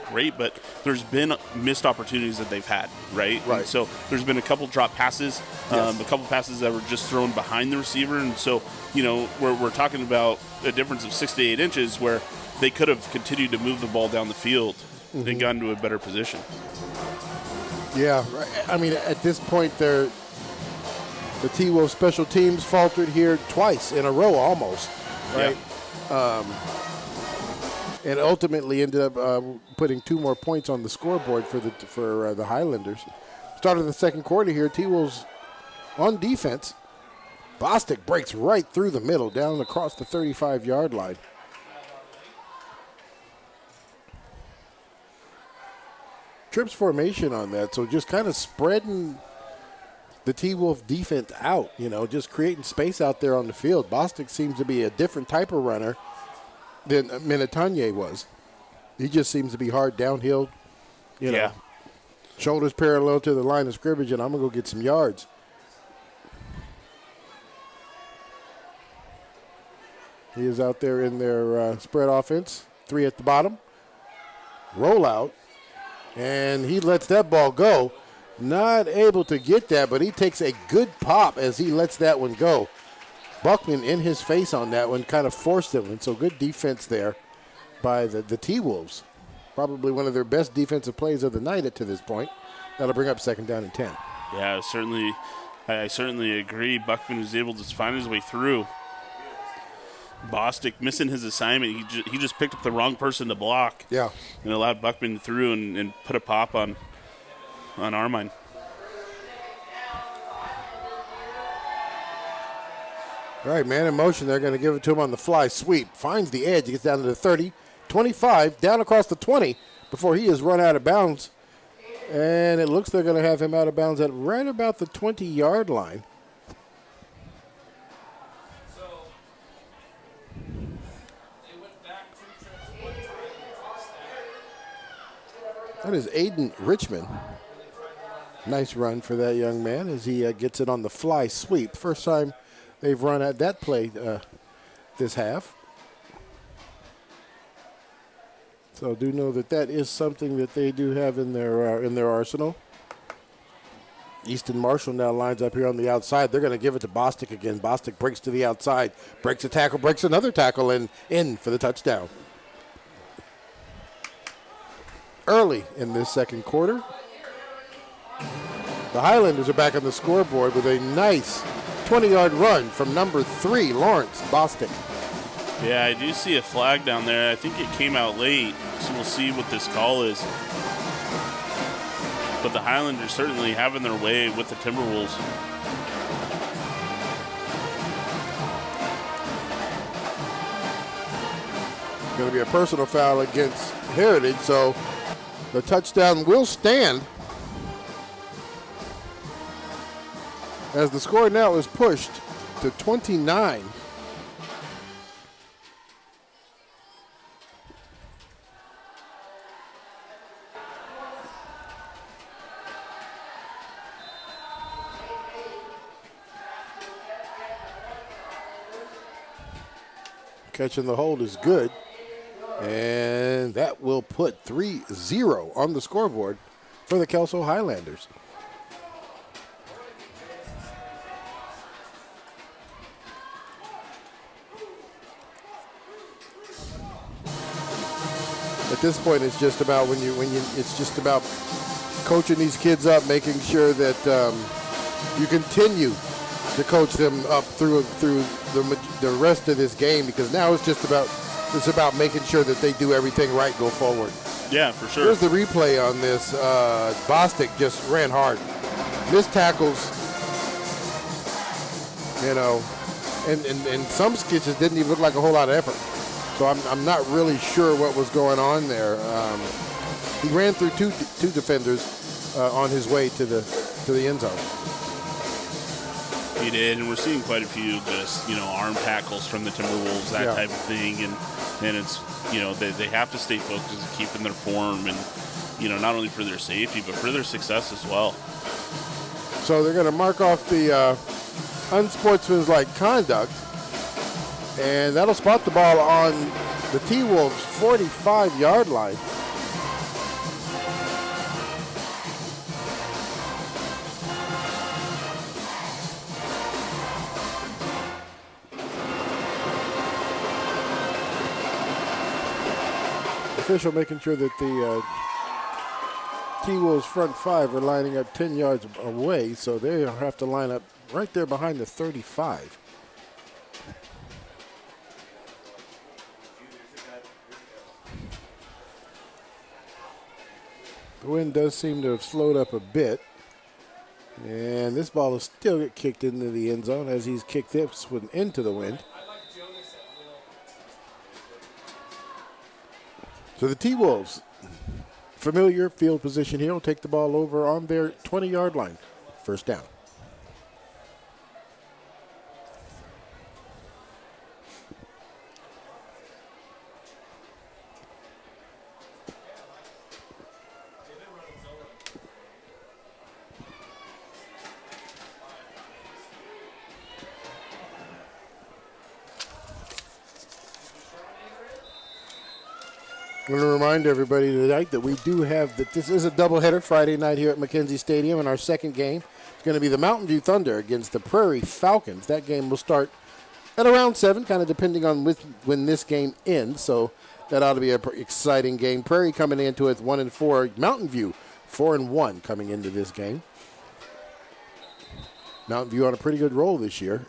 great, but there's been missed opportunities that they've had, right? Right. And so there's been a couple drop passes, a couple passes that were just thrown behind the receiver, and so we're talking about a difference of 6 to 8 inches where they could have continued to move the ball down the field and gotten to a better position. Yeah, I mean, at this point, the T-Wolves special teams faltered here twice in a row almost, right? Yeah. And ultimately ended up putting 2 more points on the scoreboard for the Highlanders. Start of the second quarter here, T-Wolves on defense. Bostic breaks right through the middle, down across the 35-yard line. Trips formation on that, so just kind of spreading the T-Wolf defense out, just creating space out there on the field. Bostic seems to be a different type of runner than Minatanye was. He just seems to be hard downhill, shoulders parallel to the line of scrimmage, and I'm going to go get some yards. He is out there in their spread offense, 3 at the bottom. Rollout, and he lets that ball go. Not able to get that, but he takes a good pop as he lets that one go. Buckman in his face on that one kind of forced him, and so good defense there by the T-Wolves. Probably one of their best defensive plays of the night to this point. That'll bring up second down and 10. Yeah, I certainly agree. Buckman was able to find his way through. Bostic missing his assignment. He just picked up the wrong person to block. Yeah. And allowed Buckman through and put a pop on Armine. All right, man in motion. They're going to give it to him on the fly sweep. Finds the edge. He gets down to the 30, 25, down across the 20 before he is run out of bounds. And it looks they're going to have him out of bounds at right about the 20-yard line. That is Aiden Richmond. Nice run for that young man as he gets it on the fly sweep. First time they've run at that play this half. So I do know that is something that they do have in their arsenal. Easton Marshall now lines up here on the outside. They're going to give it to Bostic again. Bostic breaks to the outside, breaks a tackle, breaks another tackle, and in for the touchdown. Early in this second quarter, the Highlanders are back on the scoreboard with a nice 20-yard run from number 3, Lawrence Bostic. Yeah, I do see a flag down there. I think it came out late, so we'll see what this call is. But the Highlanders certainly having their way with the Timberwolves. Going to be a personal foul against Heritage, so the touchdown will stand as the score now is pushed to 29. Catching the hold is good. And that will put 3-0 on the scoreboard for the Kelso Highlanders. At this point, it's just about it's just about coaching these kids up, making sure that you continue to coach them up through the rest of this game, because now it's about making sure that they do everything right go forward. Yeah, for sure. Here's the replay on this. Bostic just ran hard. Missed tackles, and some sketches didn't even look like a whole lot of effort. So I'm not really sure what was going on there. He ran through two defenders on his way to the end zone. He did, and we're seeing quite a few just, arm tackles from the Timberwolves, that type of thing. And it's, they have to stay focused and keeping their form and, not only for their safety, but for their success as well. So they're going to mark off the unsportsmanlike conduct, and that'll spot the ball on the T-Wolves' 45-yard line. Official making sure that the T-Wolves front five are lining up 10 yards away, so they have to line up right there behind the 35. The wind does seem to have slowed up a bit, and this ball will still get kicked into the end zone as he's kicked this one into the wind. So the T-Wolves, familiar field position here, will take the ball over on their 20-yard line. First down. I'm going to remind everybody tonight that we do have that this is a doubleheader Friday night here at McKenzie Stadium, and our second game is going to be the Mountain View Thunder against the Prairie Falcons. That game will start at around 7, kind of depending on when this game ends, so that ought to be an exciting game. Prairie coming into it 1-4, Mountain View 4-1 coming into this game. Mountain View on a pretty good roll this year.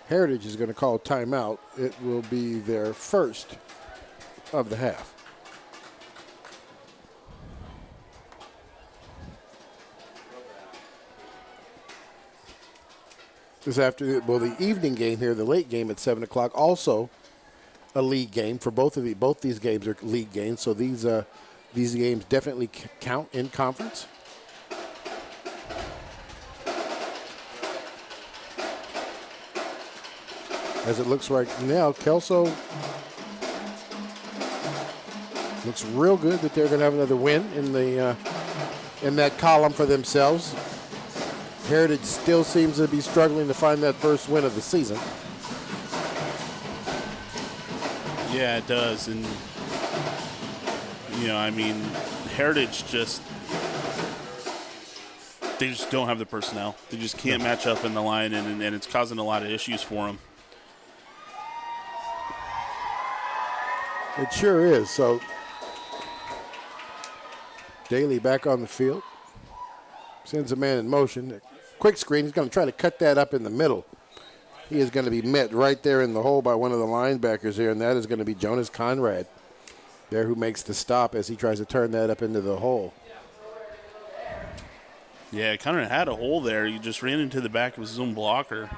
Heritage is going to call timeout. It will be their first of the half. This afternoon, the evening game here, the late game at 7 o'clock, also a league game for both these games are league games. So these games definitely count in conference. As it looks right now, Kelso looks real good that they're going to have another win in that column for themselves. Heritage still seems to be struggling to find that first win of the season. Yeah, it does. And, Heritage they just don't have the personnel. They just can't match up in the line, and it's causing a lot of issues for them. It sure is. So Daly back on the field. Sends a man in motion. Quick screen. He's going to try to cut that up in the middle. He is going to be met right there in the hole by one of the linebackers here, and that is going to be Jonas Conrad there, who makes the stop as he tries to turn that up into the hole. Yeah, Conrad had a hole there. He just ran into the back of his own blocker.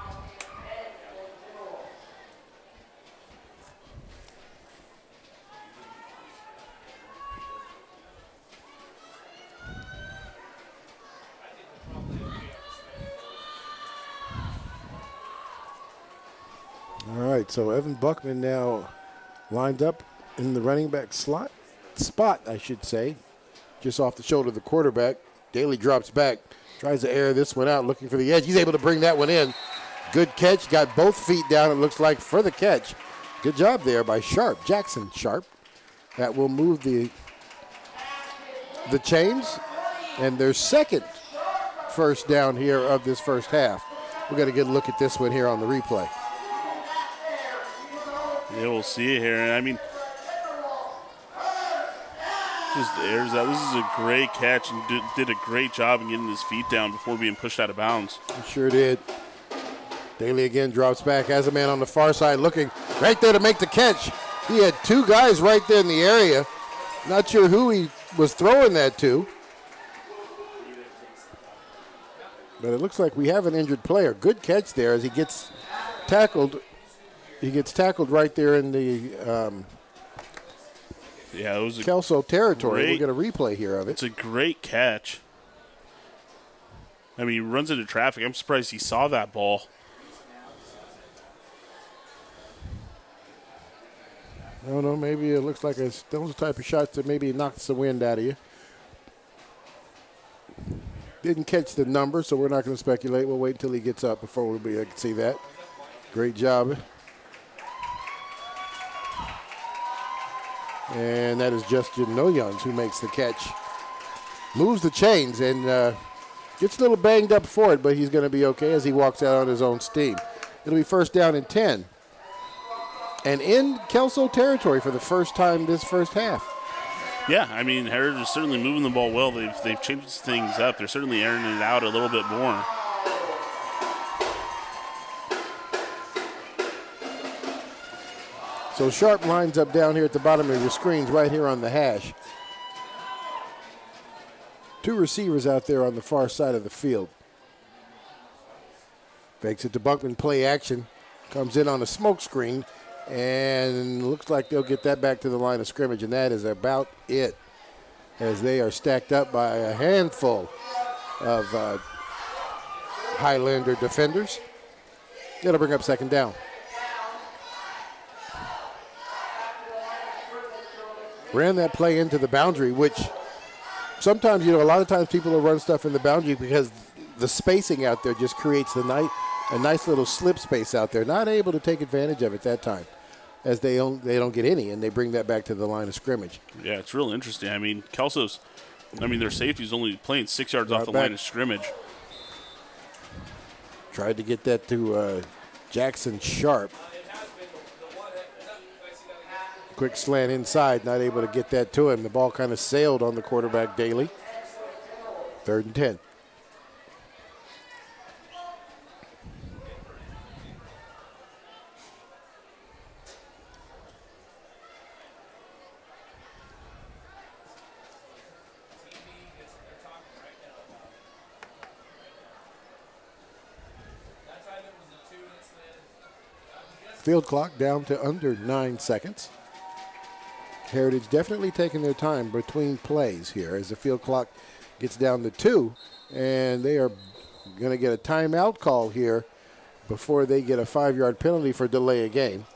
All right, so Evan Buckman now lined up in the running back spot, I should say, just off the shoulder of the quarterback. Daly drops back, tries to air this one out, looking for the edge. He's able to bring that one in Good catch. Got both feet down, it looks like, for the catch. Good job there by Sharp, Jackson Sharp. That will move the chains. And their second first down here of this first half. We're going to get a look at this one here on the replay. Yeah, we'll see it here. And I mean, just airs out. This is a great catch and did a great job in getting his feet down before being pushed out of bounds. He sure did. Daly again drops back as a man on the far side looking right there to make the catch. He had two guys right there in the area. Not sure who he was throwing that to. But it looks like we have an injured player. Good catch there as he gets tackled. He gets tackled right there in the it was a Kelso territory. We'll get a replay here of it. It's a great catch. I mean, he runs into traffic. I'm surprised he saw that ball. I don't know. Maybe it looks like those type of shots that maybe knocks the wind out of you. Didn't catch the number, so we're not going to speculate. We'll wait until he gets up before we'll be able to see that. Great job. And that is Justin Noyons who makes the catch. Moves the chains and gets a little banged up for it, but he's going to be okay as he walks out on his own steam. It'll be first down and 10. And in Kelso territory for the first time this first half. Yeah, I mean, Heritage is certainly moving the ball well. They've changed things up. They're certainly airing it out a little bit more. So Sharp lines up down here at the bottom of your screens right here on the hash. Two receivers out there on the far side of the field. Fakes it to Bunkman, play action. Comes in on a smoke screen. And looks like they'll get that back to the line of scrimmage, and that is about it, as they are stacked up by a handful of Highlander defenders. It'll bring up second down. Ran that play into the boundary, which sometimes, a lot of times people will run stuff in the boundary because the spacing out there just creates a nice little slip space out there. Not able to take advantage of it that time, as they don't get any, and they bring that back to the line of scrimmage. Yeah, it's real interesting. I mean, their safety's only playing 6 yards off the line of scrimmage. Tried to get that to Jackson Sharp. Quick slant inside, not able to get that to him. The ball kind of sailed on the quarterback, Daly. 3rd and 10. Field clock down to under 9 seconds. Heritage definitely taking their time between plays here as the field clock gets down to 2, and they are going to get a timeout call here before they get a 5-yard penalty for delay of game.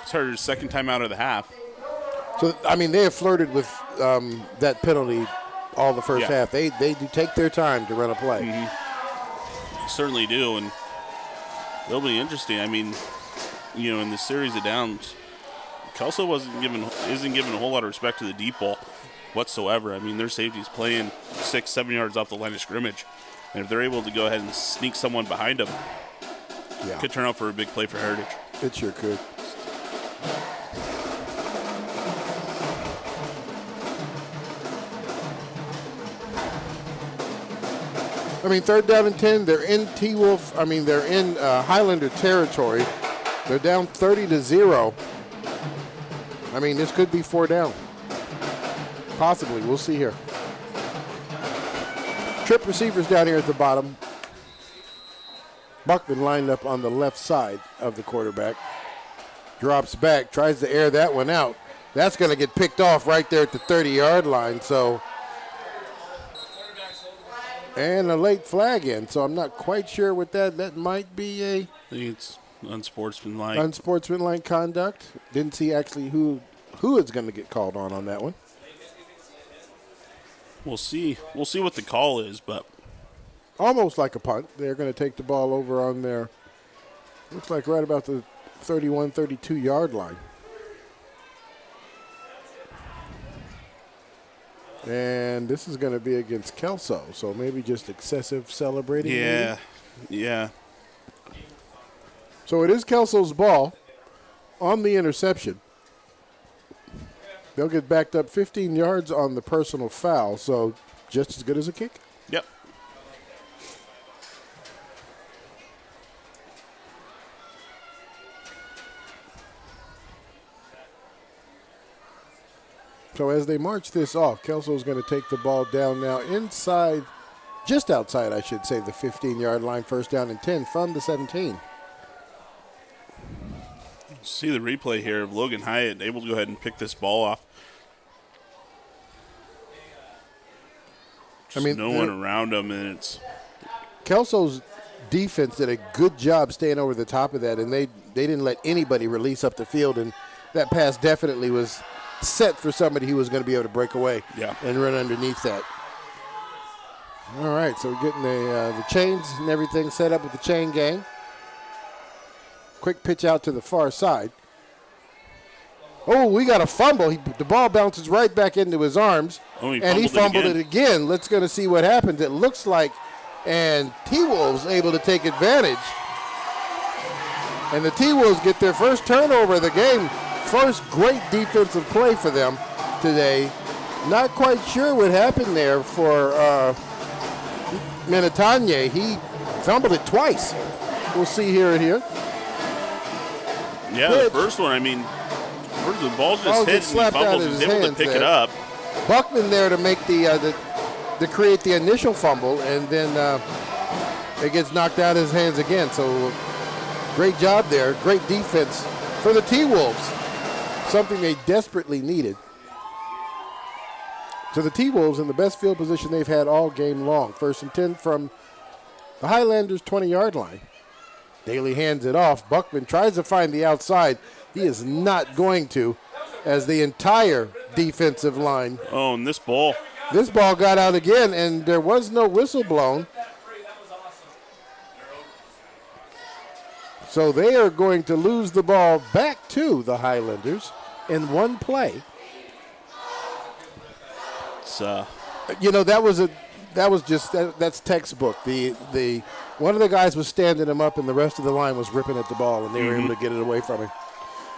It's Heritage's second time out of the half. So, I mean, they have flirted with that penalty all the first half. They do take their time to run a play. Mm-hmm. Certainly do, and it'll be interesting. I mean, in the series of downs, Kelso isn't given a whole lot of respect to the deep ball whatsoever. I mean, their safety's playing 6-7 yards off the line of scrimmage, and if they're able to go ahead and sneak someone behind them, it could turn out for a big play for Heritage. It sure could. I mean, 3rd down and 10. They're in they're in Highlander territory. They're down 30-0. I mean, this could be 4 down. Possibly. We'll see here. Trip receivers down here at the bottom. Buckman lined up on the left side of the quarterback. Drops back, tries to air that one out. That's going to get picked off right there at the 30-yard line. So, and a late flag in. So I'm not quite sure what that might be a. I think it's unsportsmanlike. Unsportsmanlike conduct. Didn't see actually who is going to get called on that one. We'll see. We'll see what the call is, but almost like a punt. They're going to take the ball over on their, looks like right about the 31, 32-yard line. And this is going to be against Kelso, so maybe just excessive celebrating. Yeah, yeah. So it is Kelso's ball on the interception. They'll get backed up 15 yards on the personal foul, so just as good as a kick. Yep. So as they march this off, Kelso's going to take the ball down now inside, just outside, I should say, the 15-yard line, first down and 10 from the 17. See the replay here of Logan Hyatt able to go ahead and pick this ball off. Just no one around him, and it's Kelso's defense did a good job staying over the top of that, and they didn't let anybody release up the field, and that pass definitely was set for somebody who was going to be able to break away and run underneath that. All right, so we're getting the chains and everything set up with the chain gang. Quick pitch out to the far side. Oh, we got a fumble. The ball bounces right back into his arms, and he fumbled it again. Let's go to see what happens. It looks like, and T-Wolves able to take advantage. And the T-Wolves get their first turnover of the game. First great defensive play for them today. Not quite sure what happened there for Minatanye. He fumbled it twice. We'll see here. Yeah, the first one, I mean, the ball just hit and he fumbles. He's able to pick it up. Buckman there to make to create the initial fumble, and then it gets knocked out of his hands again. So great job there. Great defense for the T-Wolves. Something they desperately needed. So the T-Wolves in the best field position they've had all game long. First and 10 from the Highlanders' 20-yard line. Daly hands it off. Buckman tries to find the outside. He is not going to, as the entire defensive line. Oh, and this ball. This ball got out again, and there was no whistle blown. So they are going to lose the ball back to the Highlanders in one play. That's textbook. The one of the guys was standing him up, and the rest of the line was ripping at the ball, and they were able to get it away from him.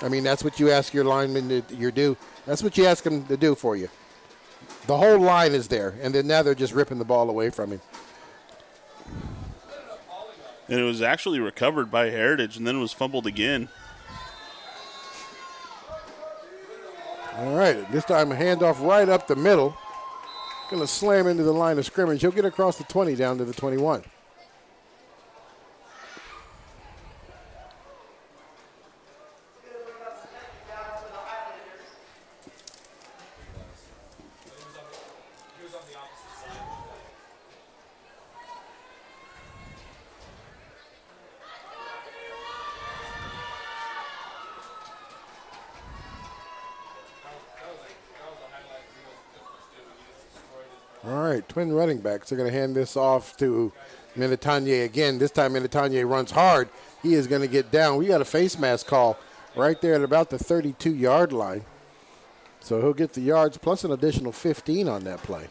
I mean, that's what you ask your linemen to do. That's what you ask them to do for you. The whole line is there, and then now they're just ripping the ball away from him. And it was actually recovered by Heritage, and then it was fumbled again. All right, this time a handoff right up the middle. Going to slam into the line of scrimmage. He'll get across the 20 down to the 21. All right, twin running backs. They're going to hand this off to Minatanye again. This time Minatanye runs hard. He is going to get down. We got a face mask call right there at about the 32-yard line. So he'll get the yards plus an additional 15 on that play.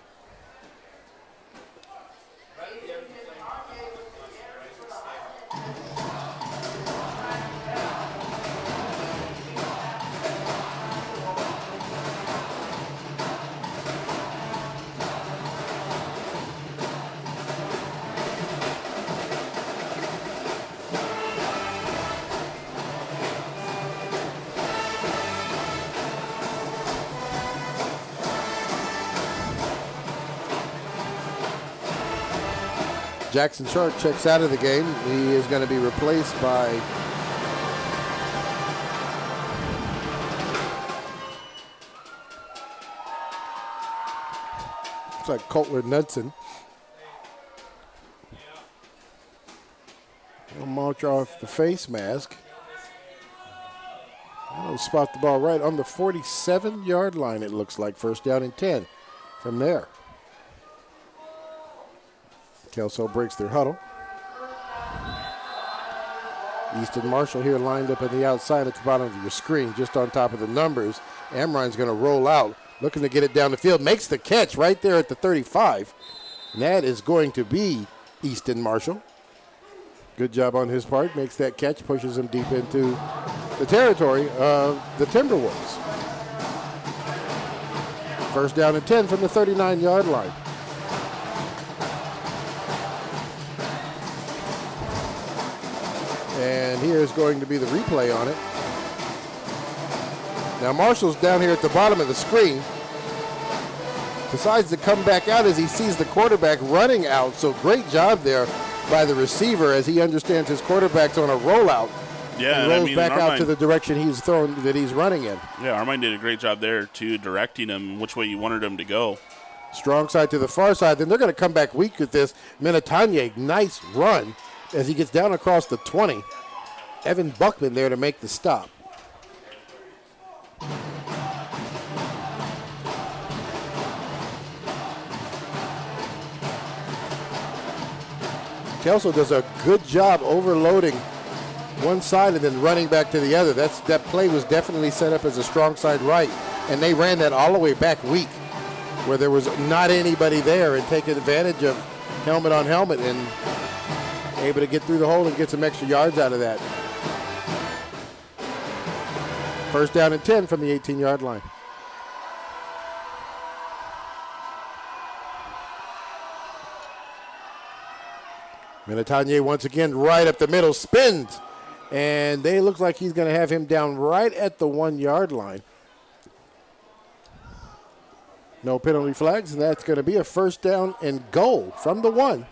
Jackson Sharp checks out of the game. He is going to be replaced by looks like Coulter Knudsen. He'll march off the face mask. He'll spot the ball right on the 47-yard line, it looks like. First down and 10 from there. Kelso breaks their huddle. Easton Marshall here lined up on the outside at the bottom of your screen, just on top of the numbers. Amrine's going to roll out, looking to get it down the field. Makes the catch right there at the 35. And that is going to be Easton Marshall. Good job on his part. Makes that catch, pushes him deep into the territory of the Timberwolves. First down and 10 from the 39-yard line. And here's going to be the replay on it. Now Marshall's down here at the bottom of the screen. Decides to come back out as he sees the quarterback running out. So great job there by the receiver as he understands his quarterback's on a rollout. Yeah, and rolls back out to the direction he's thrown, that he's running in. Yeah, Armine did a great job there too, directing him which way you wanted him to go. Strong side to the far side. Then they're going to come back weak with this. Minatanye, nice run as he gets down across the 20. Evan Buckman there to make the stop. Kelso does a good job overloading one side and then running back to the other. That play was definitely set up as a strong side right, and they ran that all the way back weak where there was not anybody there, and taking advantage of helmet on helmet and able to get through the hole and get some extra yards out of that. First down and 10 from the 18-yard line. Minatanye once again right up the middle, spins, and they look like he's going to have him down right at the 1-yard line. No penalty flags, and that's going to be a first down and goal from the 1.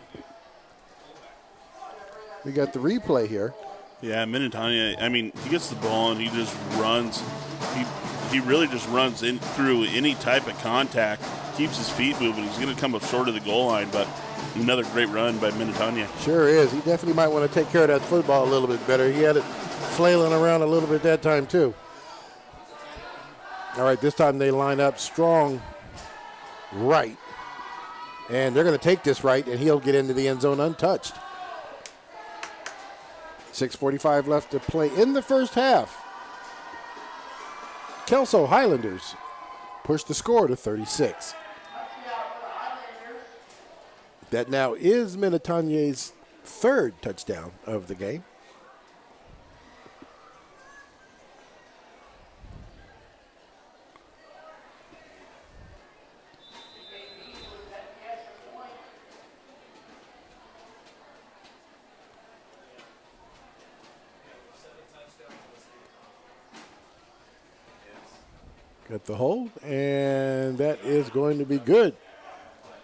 We got the replay here. Yeah, Minatanye, I mean, he gets the ball and he just runs. He really just runs in through any type of contact, keeps his feet moving. He's going to come up short of the goal line, but another great run by Minatanye. Sure is. He definitely might want to take care of that football a little bit better. He had it flailing around a little bit that time, too. All right, this time they line up strong right. And they're going to take this right, and he'll get into the end zone untouched. 6:45 left to play in the first half. Kelso Highlanders push the score to 36. That now is Minatanye's third touchdown of the game. Got the hold, and that is going to be good.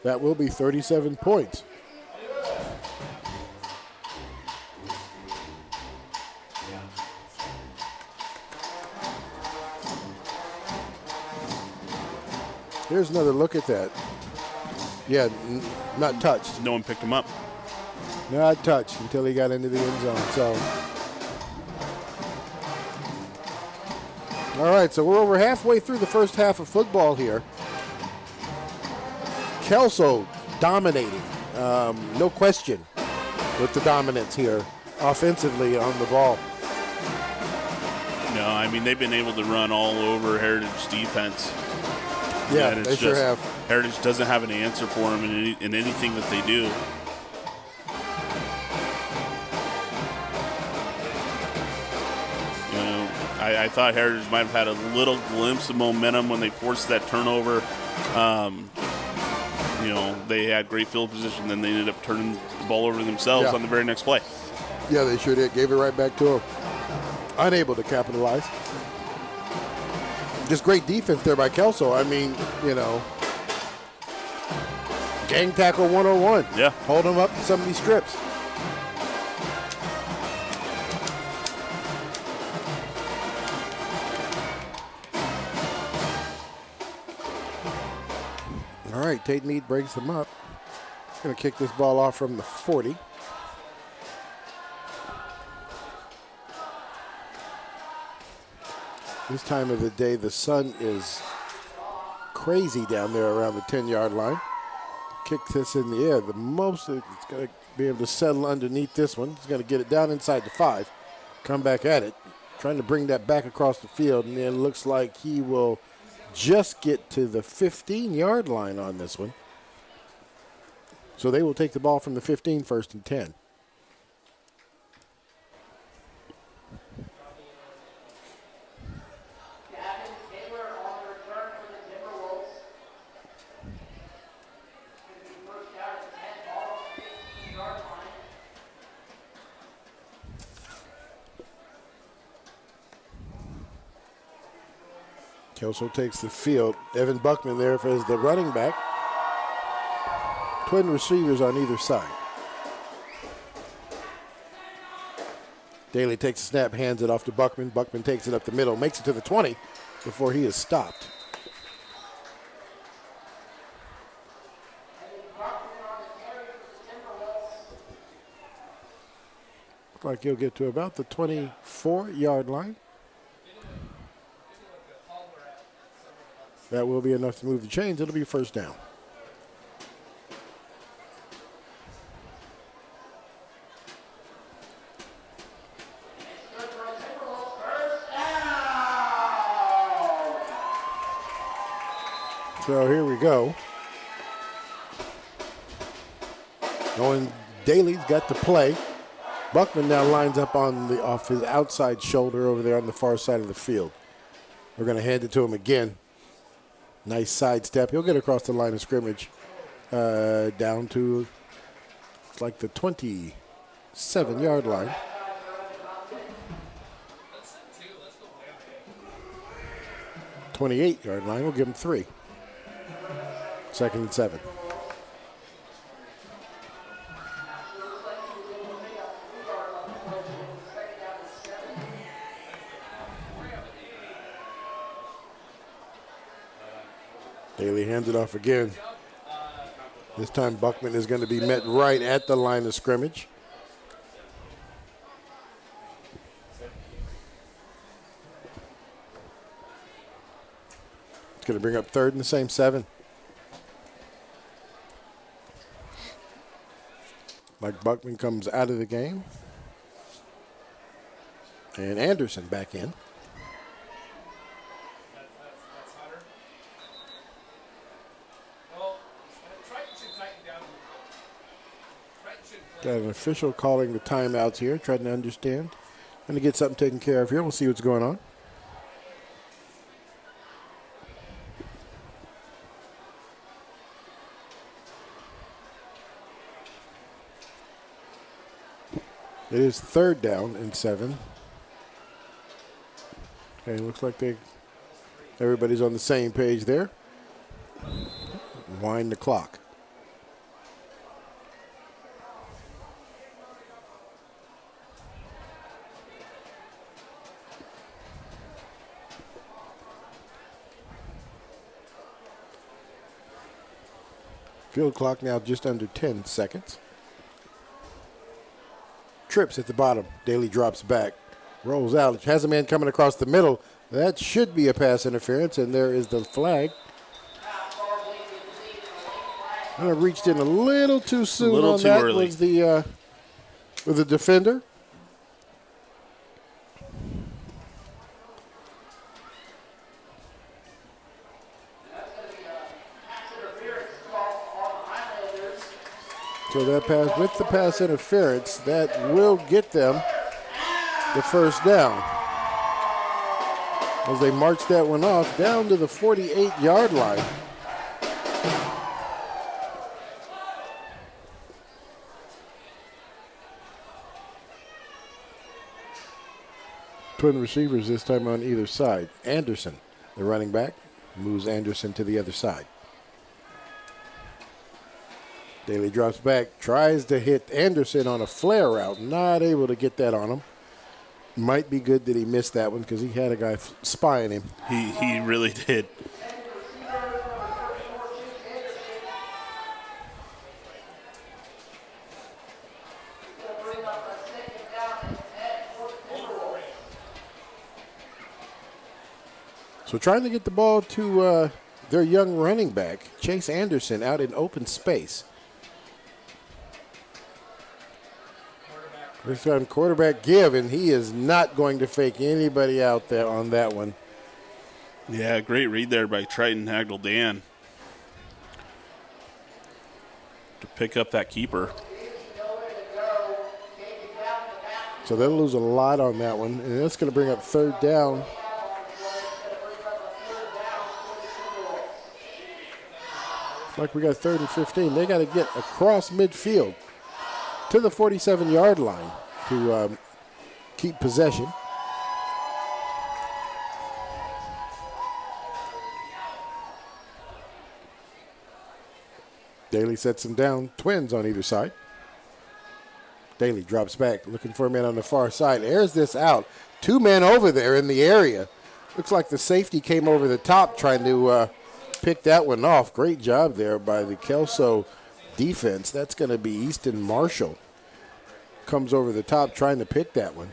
That will be 37 points. Here's another look at that. Yeah, not touched. No one picked him up. Not touched until he got into the end zone. So, all right, so we're over halfway through the first half of football here. Kelso dominating, no question, with the dominance here offensively on the ball. No, I mean, they've been able to run all over Heritage defense. Yeah, they sure have. Heritage doesn't have an answer for them in anything that they do. You know, I thought Heritage might have had a little glimpse of momentum when they forced that turnover. You know, they had great field position, then they ended up turning the ball over themselves on the very next play. Yeah, they sure did. Gave it right back to them. Unable to capitalize. Just great defense there by Kelso. I mean, you know, gang tackle 101. Yeah. Hold them up in some of these strips. All right, Tate Mead breaks them up. Going to kick this ball off from the 40. This time of the day, the sun is crazy down there around the 10-yard line. kick this in the air. The most it's going to be able to settle underneath this one. He's going to get it down inside the 5. Come back at it. Trying to bring that back across the field, and then it looks like he will just get to the 15-yard line on this one. So they will take the ball from the 15, 1st and 10. Kelso takes the field. Evan Buckman there as the running back. Twin receivers on either side. Daly takes a snap, hands it off to Buckman. Buckman takes it up the middle, makes it to the 20 before he is stopped. Looks like he'll get to about the 24-yard line. That will be enough to move the chains. It'll be 1st down. So here we go. Going, Daly's got the play. Buckman now lines up off his outside shoulder over there on the far side of the field. We're going to hand it to him again. Nice sidestep. He'll get across the line of scrimmage down to it's like the 27-yard line. – 28-yard line. We'll give him 3. 2nd and 7. Daly hands it off again. This time Buckman is going to be met right at the line of scrimmage. It's going to bring up 3rd and the same 7. Mike Buckman comes out of the game. And Anderson back in. Got an official calling the timeouts here, trying to understand. Trying to get something taken care of here. We'll see what's going on. It is 3rd down and 7. Okay, looks like everybody's on the same page there. Wind the clock. Field clock now just under 10 seconds. Trips at the bottom. Daly drops back. Rolls out. Has a man coming across the middle. That should be a pass interference, and there is the flag. I reached in a little too soon a little on too that. Early. Was the defender. So that pass, with the pass interference, that will get them the 1st down. As they march that one off down to the 48-yard line. Twin receivers this time on either side. Anderson, the running back, moves Anderson to the other side. Daly drops back, tries to hit Anderson on a flare route, not able to get that on him. Might be good that he missed that one because he had a guy spying him. He really did. So trying to get the ball to their young running back, Chase Anderson, out in open space. This time quarterback give, and he is not going to fake anybody out there on that one. Yeah, great read there by Triton Hagel Dan to pick up that keeper. So they'll lose a lot on that one, and that's going to bring up third down. Like we got 3rd and 15. They got to get across midfield to the 47-yard line to keep possession. Daly sets them down, twins on either side. Daly drops back, looking for a man on the far side. Airs this out. 2 men over there in the area. Looks like the safety came over the top trying to pick that one off. Great job there by the Kelso defense. That's going to be Easton Marshall. Comes over the top trying to pick that one.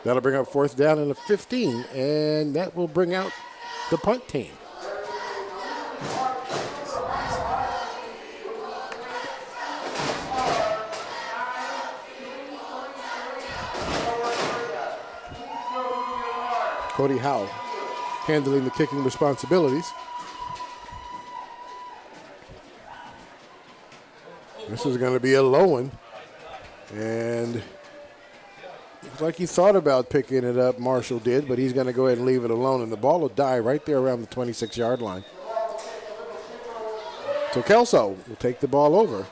That'll bring up 4th down and a 15, and that will bring out the punt team. Cody Howell handling the kicking responsibilities. This is going to be a low one. And looks like he thought about picking it up, Marshall did, but he's going to go ahead and leave it alone. And the ball will die right there around the 26-yard line. So Kelso will take the ball over.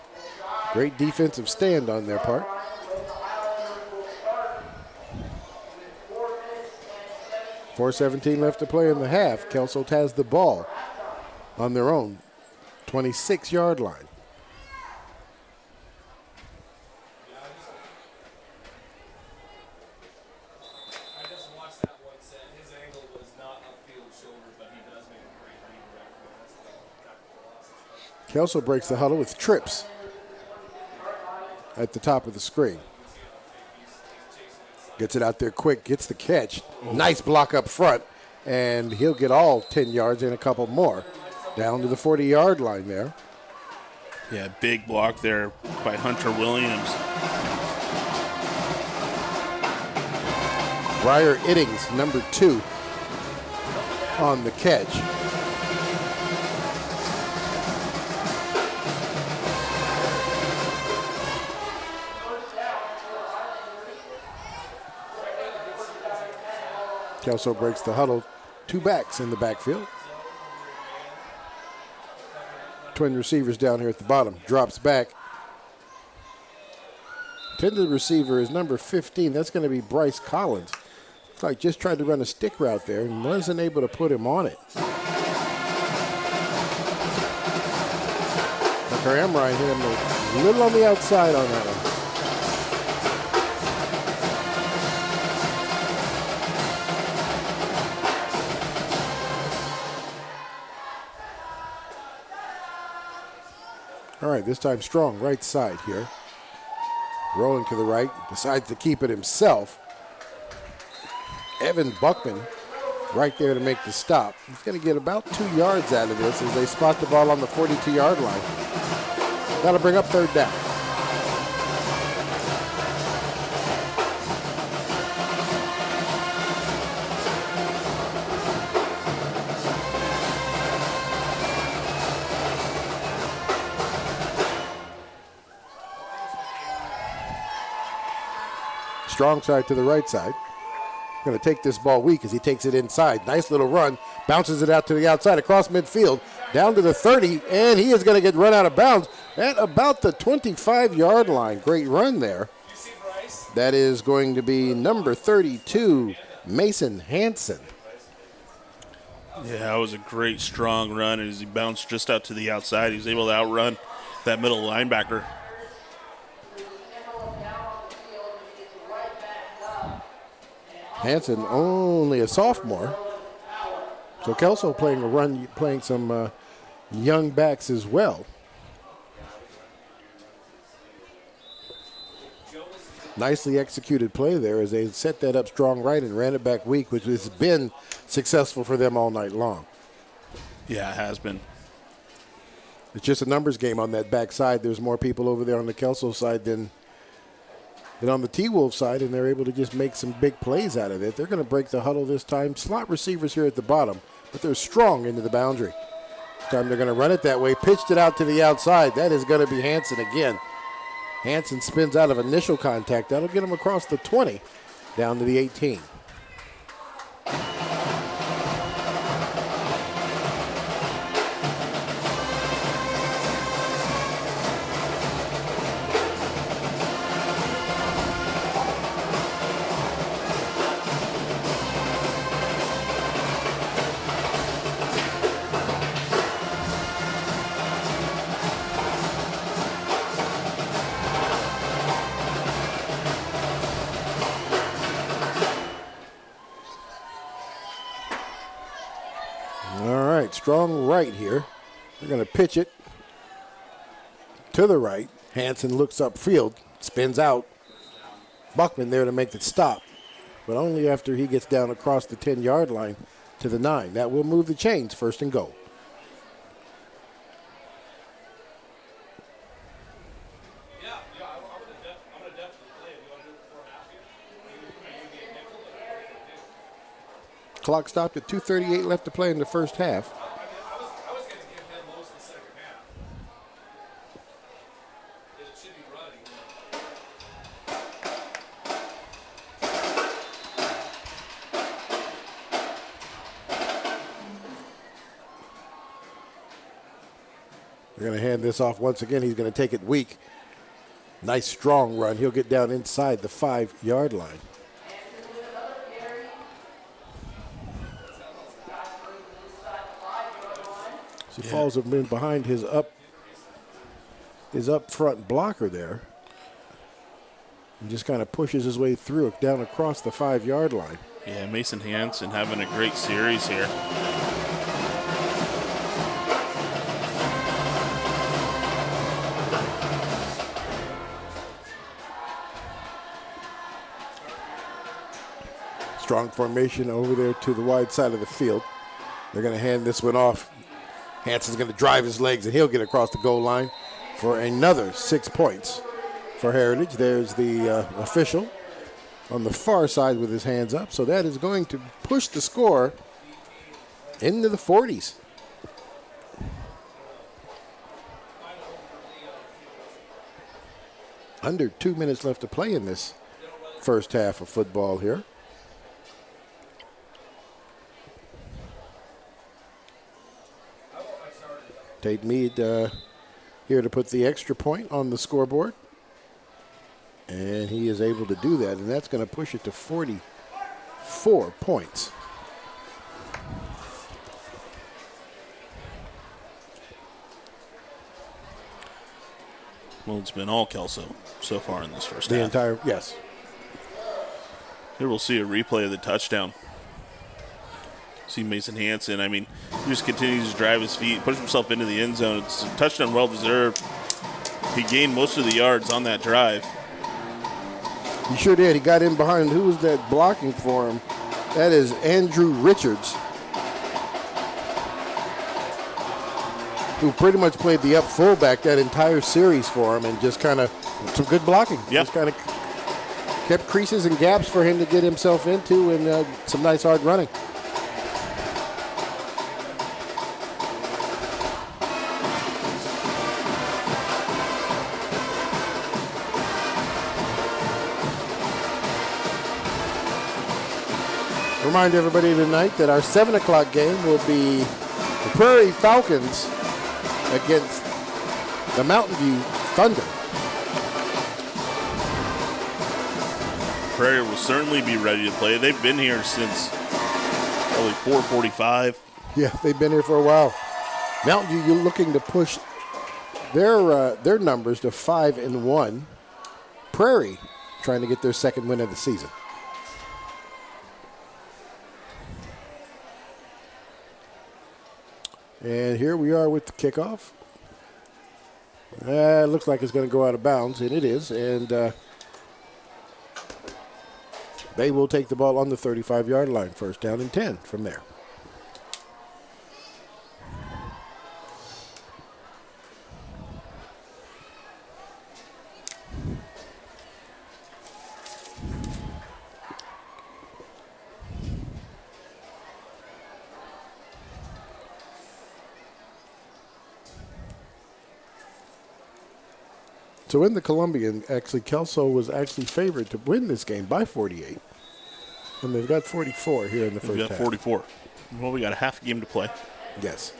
Great defensive stand on their part. .4:17 left to play in the half. Kelso has the ball on their own 26-yard line. I just watched that one set. His angle was not upfield shoulder, but he does make a great redirect. Kelso breaks the huddle with trips at the top of the screen. Gets it out there quick, gets the catch. Nice block up front, and he'll get all 10 yards and a couple more. Down to the 40-yard line there. Yeah, big block there by Hunter Williams. Briar Iddings, number 2, on the catch. Kelso breaks the huddle. 2 backs in the backfield. Twin receivers down here at the bottom. Drops back. Intended receiver is number 15. That's going to be Bryce Collins. Looks like just tried to run a stick route there and wasn't able to put him on it. Tucker Amrine hit him a little on the outside on that one. All right, this time Strong, right side here. Rolling to the right, decides to keep it himself. Evan Buckman right there to make the stop. He's going to get about 2 yards out of this as they spot the ball on the 42-yard line. That'll bring up 3rd down. Strong side to the right side. Going to take this ball weak as he takes it inside. Nice little run. Bounces it out to the outside across midfield. Down to the 30, and he is going to get run out of bounds at about the 25-yard line. Great run there. That is going to be number 32, Mason Hansen. Yeah, that was a great, strong run. As he bounced just out to the outside, he was able to outrun that middle linebacker. Hansen only a sophomore. So Kelso playing some young backs as well. Nicely executed play there as they set that up strong right and ran it back weak, which has been successful for them all night long. Yeah, it has been. It's just a numbers game on that back side. There's more people over there on the Kelso side than on the T-Wolf side, and they're able to just make some big plays out of it. They're going to break the huddle this time. Slot receivers here at the bottom, but they're strong into the boundary. This time they're going to run it that way. Pitched it out to the outside. That is going to be Hansen again. Hansen spins out of initial contact. That'll get him across the 20 down to the 18. Strong right here. They're going to pitch it to the right. Hansen looks upfield, spins out. Buckman there to make the stop, but only after he gets down across the 10-yard line to the 9. That will move the chains, first and goal. Clock stopped at 2:38 left to play in the first half. I was going to give him most of the second half. It should be running. They're going to hand this off once again. He's going to take it weak. Nice strong run. He'll get down inside the 5-yard line. He falls in behind his up front blocker there. And just kind of pushes his way through it down across the 5-yard line. Yeah, Mason Hansen having a great series here. Strong formation over there to the wide side of the field. They're going to hand this one off. Hansen's going to drive his legs, and he'll get across the goal line for another 6 points for Heritage. There's the official on the far side with his hands up. So that is going to push the score into the 40s. Under 2 minutes left to play in this first half of football here. Tate Mead here to put the extra point on the scoreboard. And he is able to do that, and that's going to push it to 44 points. Well, it's been all Kelso so far in this first The half. entire, yes. Here we'll see a replay of the touchdown. See Mason Hansen. I mean, he just continues to drive his feet, push himself into the end zone. It's a touchdown well deserved. He gained most of the yards on that drive. He sure did. He got in behind. Who was that blocking for him? That is Andrew Richards, who pretty much played the up fullback that entire series for him, and just kind of some good blocking. Yep. Just kind of kept creases and gaps for him to get himself into, and some nice hard running. Remind everybody tonight that our 7 o'clock game will be the Prairie Falcons against the Mountain View Thunder. Prairie will certainly be ready to play. They've been here since probably 4:45. Yeah, they've been here for a while. Mountain View, you're looking to push their numbers to 5-1. Prairie trying to get their second win of the season. And here we are with the kickoff. It looks like it's going to go out of bounds, and it is. And they will take the ball on the 35-yard line. First down and 10 from there. So in the Columbian, actually, Kelso was actually favored to win this game by 48. And they've got 44 here in the first We've got half. 44. Well, we got a half game to play. Yes.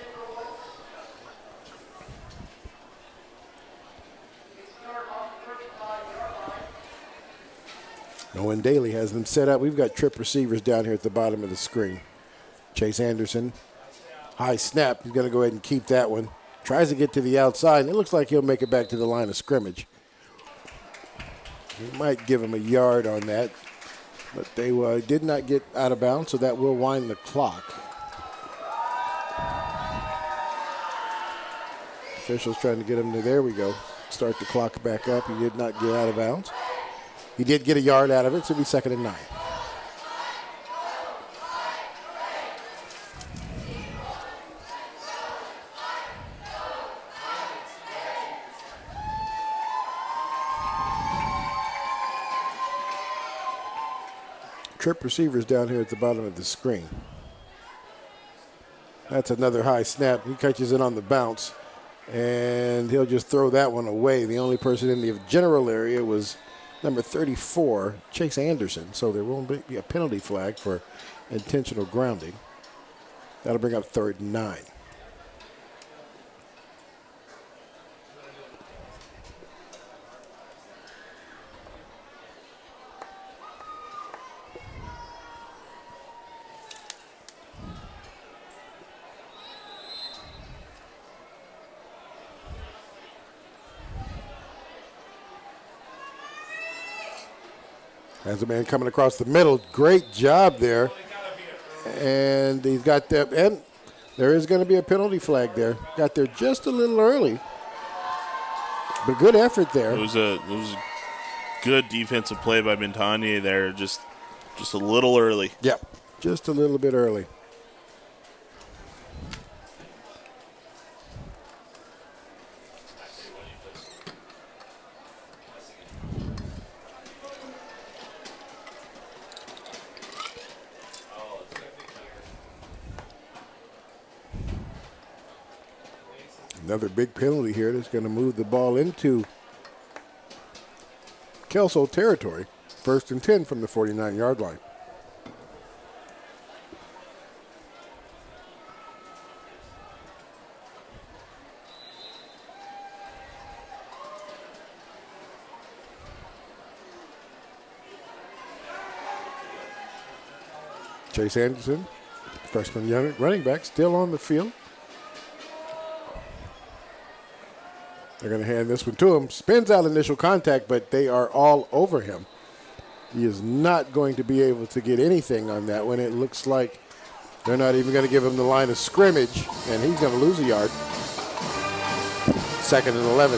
Owen Daly has them set up. We've got trip receivers down here at the bottom of the screen. Chase Anderson, high snap. He's going to go ahead and keep that one. Tries to get to the outside, and it looks like he'll make it back to the line of scrimmage. We might give him a yard on that, but they did not get out of bounds, so that will wind the clock. Officials trying to get him to, there we go, start the clock back up. He did not get out of bounds. He did get a yard out of it, so it'll be 2nd and 9. Trip receivers down here at the bottom of the screen. That's another high snap. He catches it on the bounce, and he'll just throw that one away. The only person in the general area was number 34, Chase Anderson. So there won't be a penalty flag for intentional grounding. That'll bring up 3rd and 9. Has a man coming across the middle. Great job there. And he's got that. And there is going to be a penalty flag there. Got there just a little early. But good effort there. It was a good defensive play by Montagnier there. Just a little early. Yep. Just a little bit early. Another big penalty here that's going to move the ball into Kelso territory. 1st and 10 from the 49-yard line. Chase Anderson, freshman running back, still on the field. They're going to hand this one to him. Spins out initial contact, but they are all over him. He is not going to be able to get anything on that one. It looks like they're not even going to give him the line of scrimmage, and he's going to lose a yard. 2nd and 11.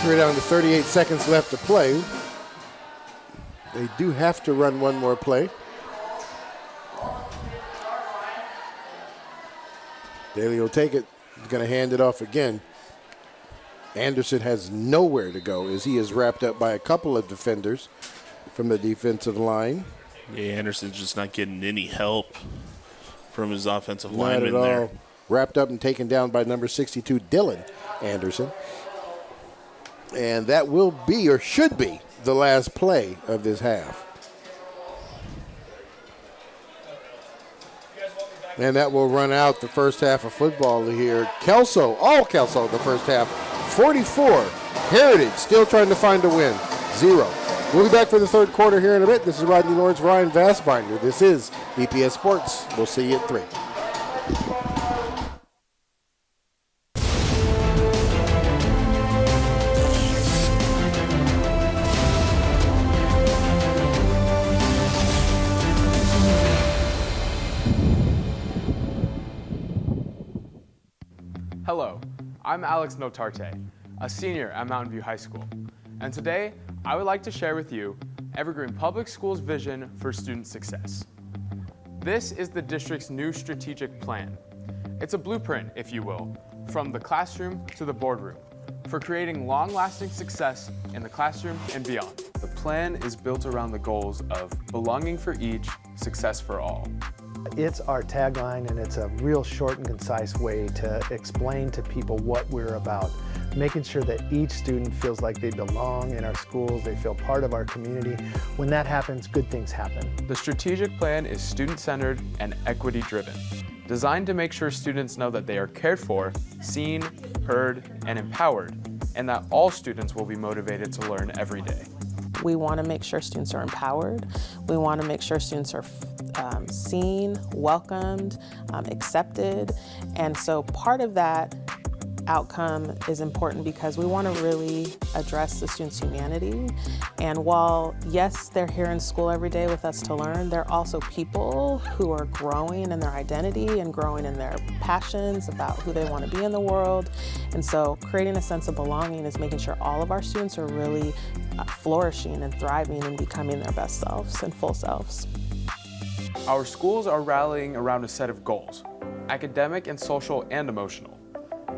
We're down to 38 seconds left to play. They do have to run one more play. Daly will take it. He's going to hand it off again. Anderson has nowhere to go as he is wrapped up by a couple of defenders from the defensive line. Yeah, Anderson's just not getting any help from his offensive Not lineman at all. there. Wrapped up and taken down by number 62, Dylan Anderson. And that will be, or should be, the last play of this half. And that will run out the first half of football here. Kelso, all Kelso the first half. 44. Heritage still trying to find a win. 0. We'll be back for the 3rd quarter here in a bit. This is Rodney Lawrence, Ryan Vassbinder. This is EPS Sports. We'll see you at 3. Hello, I'm Alex Notarte, a senior at Mountain View High School, and today I would like to share with you Evergreen Public Schools' vision for student success. This is the district's new strategic plan. It's a blueprint, if you will, from the classroom to the boardroom, for creating long-lasting success in the classroom and beyond. The plan is built around the goals of belonging for each, success for all. It's our tagline, and it's a real short and concise way to explain to people what we're about. Making sure that each student feels like they belong in our schools, they feel part of our community. When that happens, good things happen. The strategic plan is student-centered and equity-driven, designed to make sure students know that they are cared for, seen, heard, and empowered, and that all students will be motivated to learn every day. We want to make sure students are empowered. We want to make sure students are seen, welcomed, accepted. And so part of that outcome is important because we want to really address the students' humanity. And while, yes, they're here in school every day with us to learn, they're also people who are growing in their identity and growing in their passions about who they want to be in the world. And so creating a sense of belonging is making sure all of our students are really flourishing and thriving and becoming their best selves and full selves. Our schools are rallying around a set of goals, academic and social and emotional,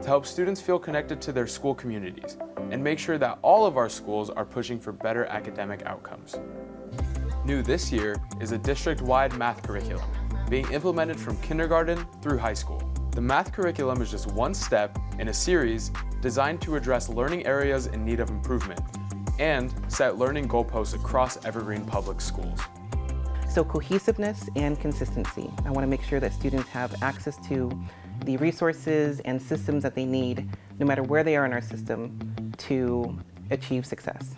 to help students feel connected to their school communities and make sure that all of our schools are pushing for better academic outcomes. New this year is a district-wide math curriculum being implemented from kindergarten through high school. The math curriculum is just one step in a series designed to address learning areas in need of improvement and set learning goalposts across Evergreen Public Schools. So cohesiveness and consistency. I want to make sure that students have access to the resources and systems that they need, no matter where they are in our system, to achieve success.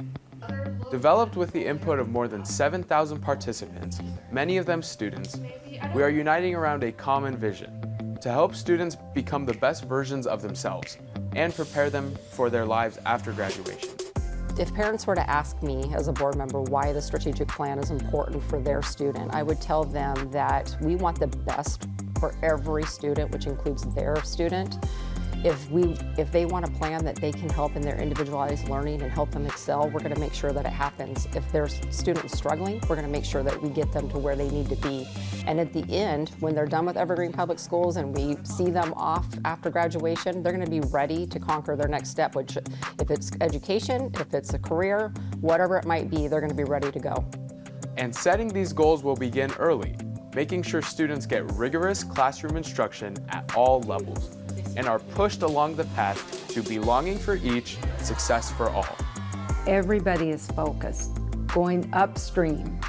Developed with the input of more than 7,000 participants, many of them students, we are uniting around a common vision to help students become the best versions of themselves and prepare them for their lives after graduation. If parents were to ask me as a board member why the strategic plan is important for their student, I would tell them that we want the best for every student, which includes their student. If they want a plan that they can help in their individualized learning and help them excel, we're going to make sure that it happens. If their student is struggling, we're going to make sure that we get them to where they need to be. And at the end, when they're done with Evergreen Public Schools and we see them off after graduation, they're going to be ready to conquer their next step, which if it's education, if it's a career, whatever it might be, they're going to be ready to go. And setting these goals will begin early, making sure students get rigorous classroom instruction at all levels and are pushed along the path to belonging for each, success for all. Everybody is focused, going upstream,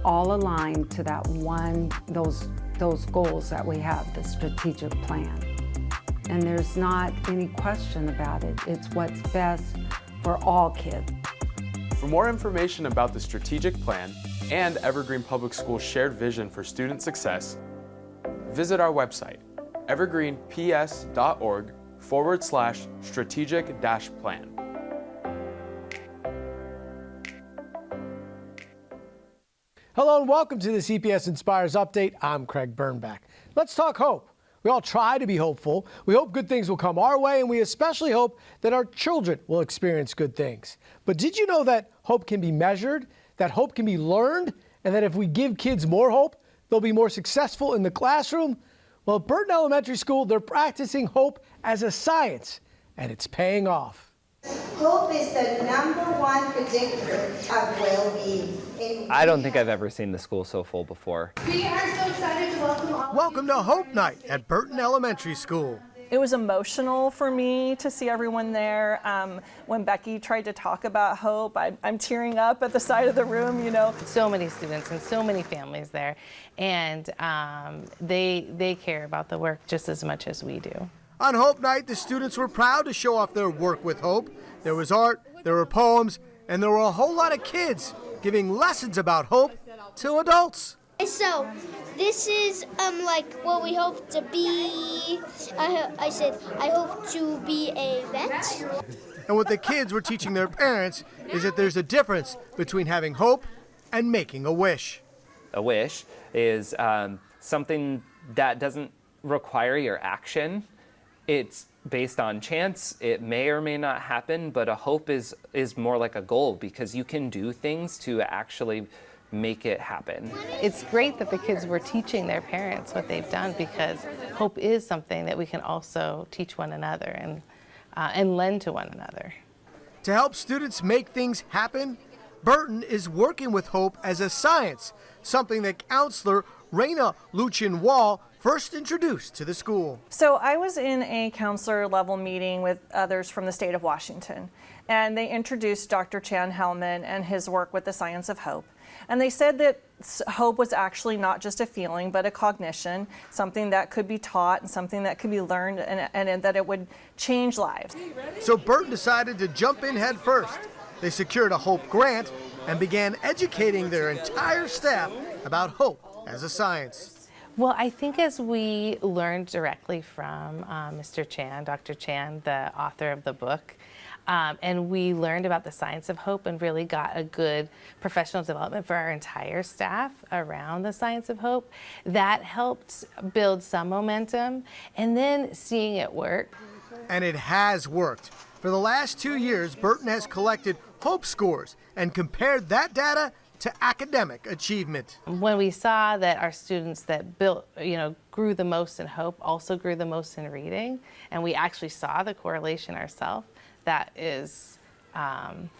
all aligned to that those goals that we have, the strategic plan. And there's not any question about it. It's what's best for all kids. For more information about the strategic plan and Evergreen Public Schools' shared vision for student success, visit our website, evergreenps.org/strategic-plan. Hello and welcome to this EPS Inspires Update. I'm Craig Bernbach. Let's talk hope. We all try to be hopeful. We hope good things will come our way, and we especially hope that our children will experience good things. But did you know that hope can be measured, that hope can be learned, and that if we give kids more hope, they'll be more successful in the classroom? Well, at Burton Elementary School, they're practicing hope as a science, and it's paying off. Hope is the #1 predictor of well-being. I don't think I've ever seen the school so full before. We are so excited to welcome all. Welcome to Hope Night at Burton Elementary School. It was emotional for me to see everyone there. When Becky tried to talk about hope, I'm tearing up at the side of the room, you know. So many students and so many families there, and they care about the work just as much as we do. On Hope Night, the students were proud to show off their work with hope. There was art, there were poems, and there were a whole lot of kids giving lessons about hope to adults. So this is like what we hope to be. I said I hope to be a vet. And what the kids were teaching their parents is that there's a difference between having hope and making a wish. A wish is something that doesn't require your action. It's based on chance. It may or may not happen, but a hope is more like a goal because you can do things to actually make it happen. It's great that the kids were teaching their parents what they've done because hope is something that we can also teach one another and lend to one another. To help students make things happen, Burton is working with hope as a science, something that counselor Raina Luchin-Wall first introduced to the school. So I was in a counselor level meeting with others from the state of Washington, and they introduced Dr. Chan Hellman and his work with the science of hope. And they said that hope was actually not just a feeling, but a cognition, something that could be taught and something that could be learned, and that it would change lives. So Burton decided to jump in head first. They secured a Hope grant and began educating their entire staff about hope as a science. Well, I think as we learned directly from Mr. Chan, Dr. Chan, the author of the book, and we learned about the science of hope and really got a good professional development for our entire staff around the science of hope. That helped build some momentum, and then seeing it work. And it has worked. For the last 2 years, Burton has collected hope scores and compared that data to academic achievement. When we saw that our students that grew the most in hope also grew the most in reading, and we actually saw the correlation ourselves, that is,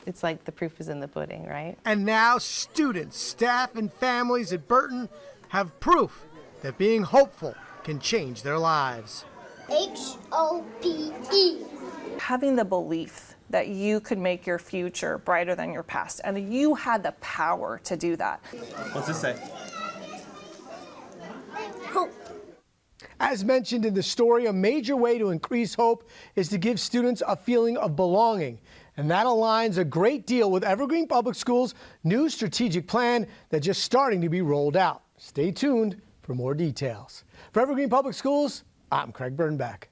it's like the proof is in the pudding, right? And now students, staff, and families at Burton have proof that being hopeful can change their lives. HOPE. Having the belief that you could make your future brighter than your past, and you had the power to do that. What's this say? Hope. As mentioned in the story, a major way to increase hope is to give students a feeling of belonging. And that aligns a great deal with Evergreen Public Schools' new strategic plan that's just starting to be rolled out. Stay tuned for more details. For Evergreen Public Schools, I'm Craig Burnback.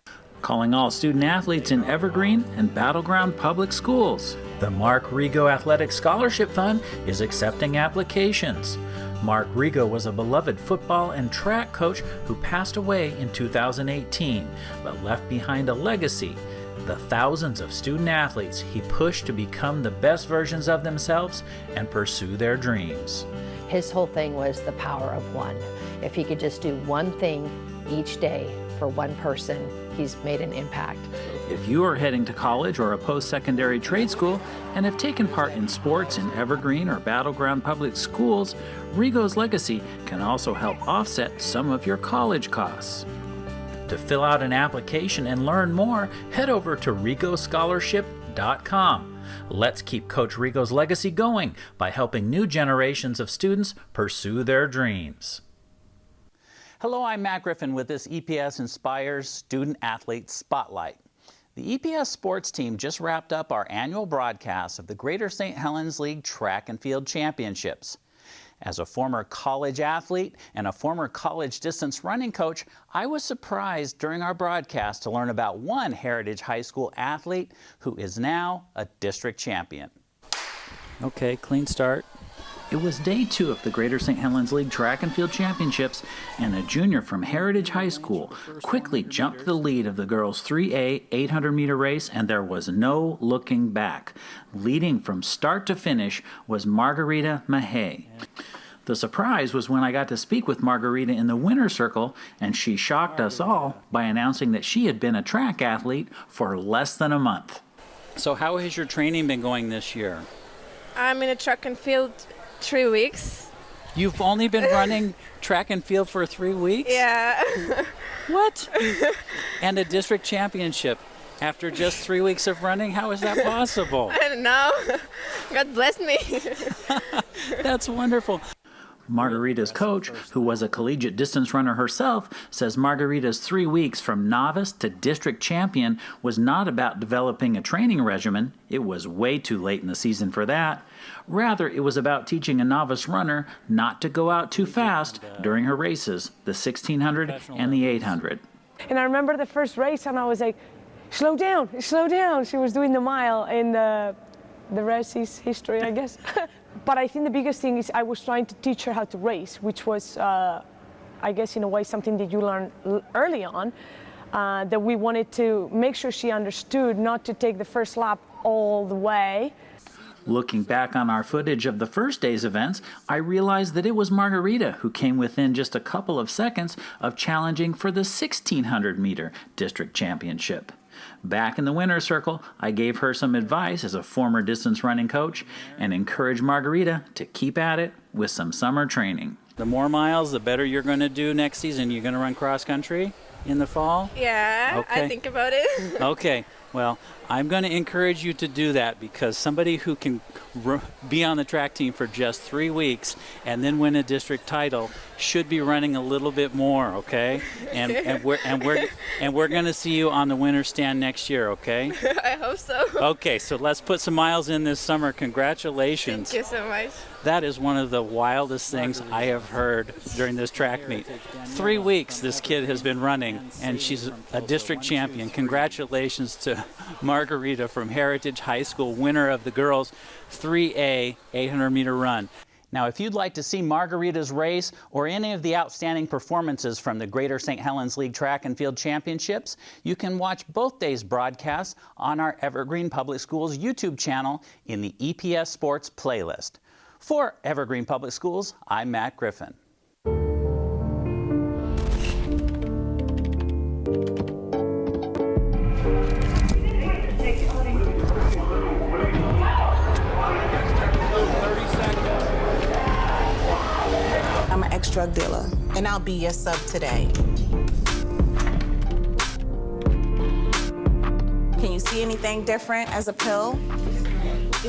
Calling all student athletes in Evergreen and Battleground Public Schools. The Mark Rigo Athletic Scholarship Fund is accepting applications. Mark Rigo was a beloved football and track coach who passed away in 2018, but left behind a legacy. The thousands of student athletes he pushed to become the best versions of themselves and pursue their dreams. His whole thing was the power of one. If he could just do one thing each day for one person, he's made an impact. If you are heading to college or a post-secondary trade school and have taken part in sports in Evergreen or Battleground Public Schools, Rigo's legacy can also help offset some of your college costs. To fill out an application and learn more, head over to rigoscholarship.com. Let's keep Coach Rigo's legacy going by helping new generations of students pursue their dreams. Hello, I'm Matt Griffin with this EPS Inspires Student Athlete Spotlight. The EPS Sports team just wrapped up our annual broadcast of the Greater St. Helens League Track and Field Championships. As a former college athlete and a former college distance running coach, I was surprised during our broadcast to learn about one Heritage High School athlete who is now a district champion. Okay, clean start. It was day 2 of the Greater St. Helens League Track and Field Championships, and a junior from Heritage High School quickly jumped to the lead of the girls' 3A 800-meter race, and there was no looking back. Leading from start to finish was Margarita Mahay. The surprise was when I got to speak with Margarita in the winner's circle, and she shocked us all by announcing that she had been a track athlete for less than a month. So how has your training been going this year? I'm in a track and field 3 weeks. You've only been running track and field for 3 weeks? Yeah. What? And a district championship after just 3 weeks of running? How is that possible? I don't know. God bless me. That's wonderful. Margarita's coach, who was a collegiate distance runner herself, says Margarita's 3 weeks from novice to district champion was not about developing a training regimen. It was way too late in the season for that. Rather, it was about teaching a novice runner not to go out too fast during her races, the 1600 and the 800. And I remember the first race, and I was like, slow down, slow down. She was doing the mile in the race's history, I guess. But I think the biggest thing is I was trying to teach her how to race, which was, I guess, in a way, something that you learn early on, that we wanted to make sure she understood not to take the first lap all the way. Looking back on our footage of the first day's events, I realized that it was Margarita who came within just a couple of seconds of challenging for the 1600-meter district championship. Back in the winner's circle, I gave her some advice as a former distance running coach and encouraged Margarita to keep at it with some summer training. The more miles, the better you're going to do next season. You're going to run cross country in the fall? Yeah, Okay. I think about it. Okay, well, I'm going to encourage you to do that, because somebody who can be on the track team for just 3 weeks and then win a district title should be running a little bit more, okay? And we're going to see you on the winner's stand next year, okay? I hope so. Okay, so let's put some miles in this summer. Congratulations. Thank you so much. That is one of the wildest things I have heard during this track meet. 3 weeks this kid has been running, and she's a district champion. Congratulations to Margarita from Heritage High School, winner of the girls' 3A 800-meter run. Now, if you'd like to see Margarita's race or any of the outstanding performances from the Greater St. Helens League Track and Field Championships, you can watch both days' broadcasts on our Evergreen Public Schools YouTube channel in the EPS Sports playlist. For Evergreen Public Schools, I'm Matt Griffin. I'm an ex-drug dealer, and I'll be your sub today. Can you see anything different as a pill?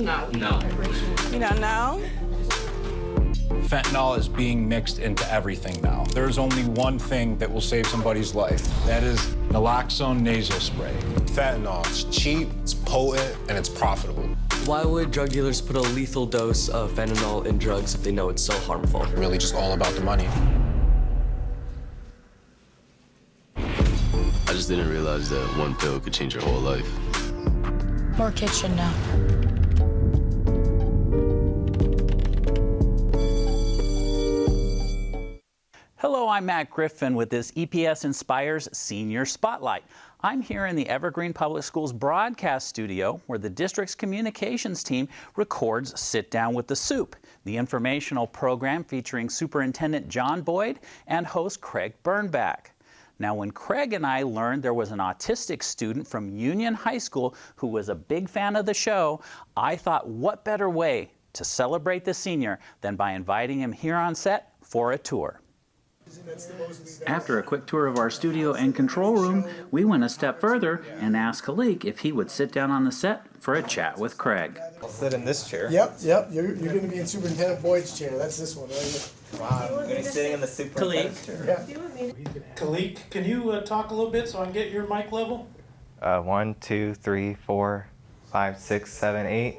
No. You don't know? Fentanyl is being mixed into everything now. There's only one thing that will save somebody's life. That is naloxone nasal spray. Fentanyl, it's cheap, it's potent, and it's profitable. Why would drug dealers put a lethal dose of fentanyl in drugs if they know it's so harmful? Really just all about the money. I just didn't realize that one pill could change your whole life. More kids should know. Hello, I'm Matt Griffin with this EPS Inspires Senior Spotlight. I'm here in the Evergreen Public Schools broadcast studio where the district's communications team records Sit Down with the Soup, the informational program featuring Superintendent John Boyd and host Craig Bernbach. Now, when Craig and I learned there was an autistic student from Union High School who was a big fan of the show, I thought, what better way to celebrate the senior than by inviting him here on set for a tour. After a quick tour of our studio and control room, we went a step further and asked Khalik if he would sit down on the set for a chat with Craig. I'll sit in this chair. Yep. You're going to be in Superintendent Boyd's chair. That's this one right here. Wow, I'm going to be sitting in the superintendent's chair. Yeah. Khalik, can you talk a little bit so I can get your mic level? 1, 2, 3, 4, 5, 6, 7, 8,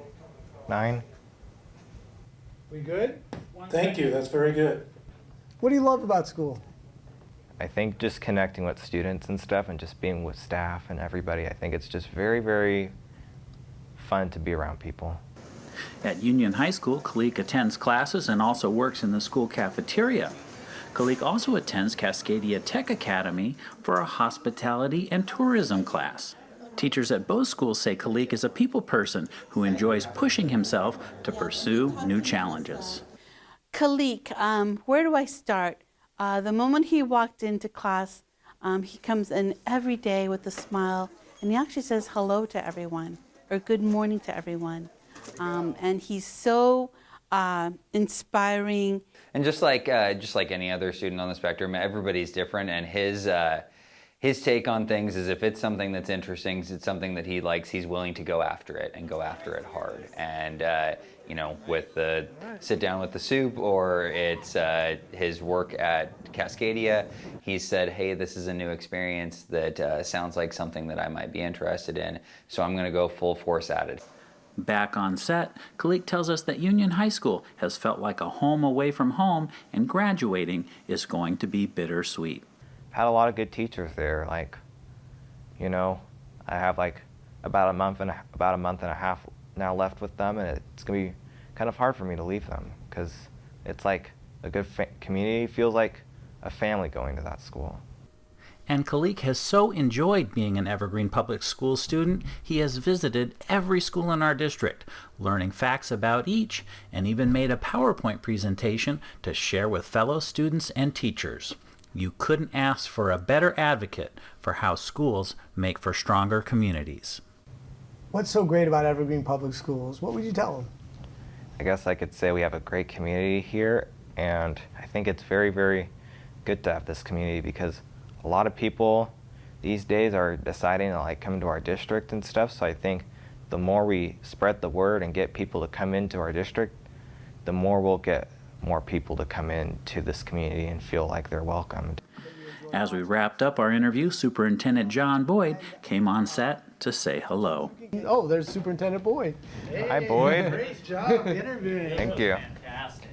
9. We good? Thank you. That's very good. What do you love about school? I think just connecting with students and stuff and just being with staff and everybody, I think it's just very, very fun to be around people. At Union High School, Khalik attends classes and also works in the school cafeteria. Khalik also attends Cascadia Tech Academy for a hospitality and tourism class. Teachers at both schools say Khalik is a people person who enjoys pushing himself to pursue new challenges. Khalik, where do I start? The moment he walked into class, he comes in every day with a smile, and he actually says hello to everyone, or good morning to everyone. And he's so inspiring. And just like any other student on the spectrum, everybody's different, and his take on things is if it's something that's interesting, it's something that he likes, he's willing to go after it and go after it hard. And with the Sit Down with the Soup, or it's his work at Cascadia, he said, hey, this is a new experience that sounds like something that I might be interested in, so I'm going to go full force at it. Back on set, Khalik tells us that Union High School has felt like a home away from home, and graduating is going to be bittersweet. Had a lot of good teachers there. I have about a month and a half now left with them, and it's gonna be kind of hard for me to leave them because it's like a good community. Feels like a family going to that school. And Khalik has so enjoyed being an Evergreen Public Schools student, he has visited every school in our district, learning facts about each, and even made a PowerPoint presentation to share with fellow students and teachers. You couldn't ask for a better advocate for how schools make for stronger communities. What's so great about Evergreen Public Schools? What would you tell them? I guess I could say we have a great community here, And I think it's very, very good to have this community because a lot of people these days are deciding to like come to our district and stuff. So I think the more we spread the word and get people to come into our district, the more we'll get more people to come into this community and feel like they're welcomed. As we wrapped up our interview, Superintendent John Boyd came on set to say hello. Oh, there's Superintendent Boyd. Hi, Boyd. Great job interviewing. Thank you.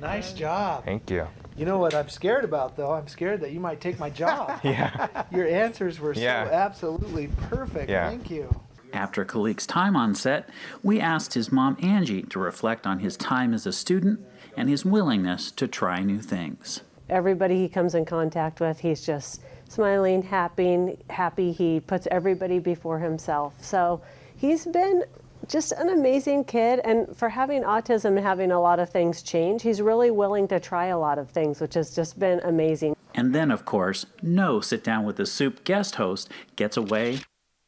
Nice job. Thank you. You know what I'm scared about, though? I'm scared that you might take my job. Yeah. Your answers were so Yeah. absolutely perfect. Yeah. Thank you. After Kalik's time on set, we asked his mom Angie to reflect on his time as a student and his willingness to try new things. Everybody he comes in contact with, he's just smiling, happy. He puts everybody before himself. So he's been just an amazing kid, and for having autism and having a lot of things change, he's really willing to try a lot of things, which has just been amazing. And then, of course, no Sit Down with the Soup guest host gets away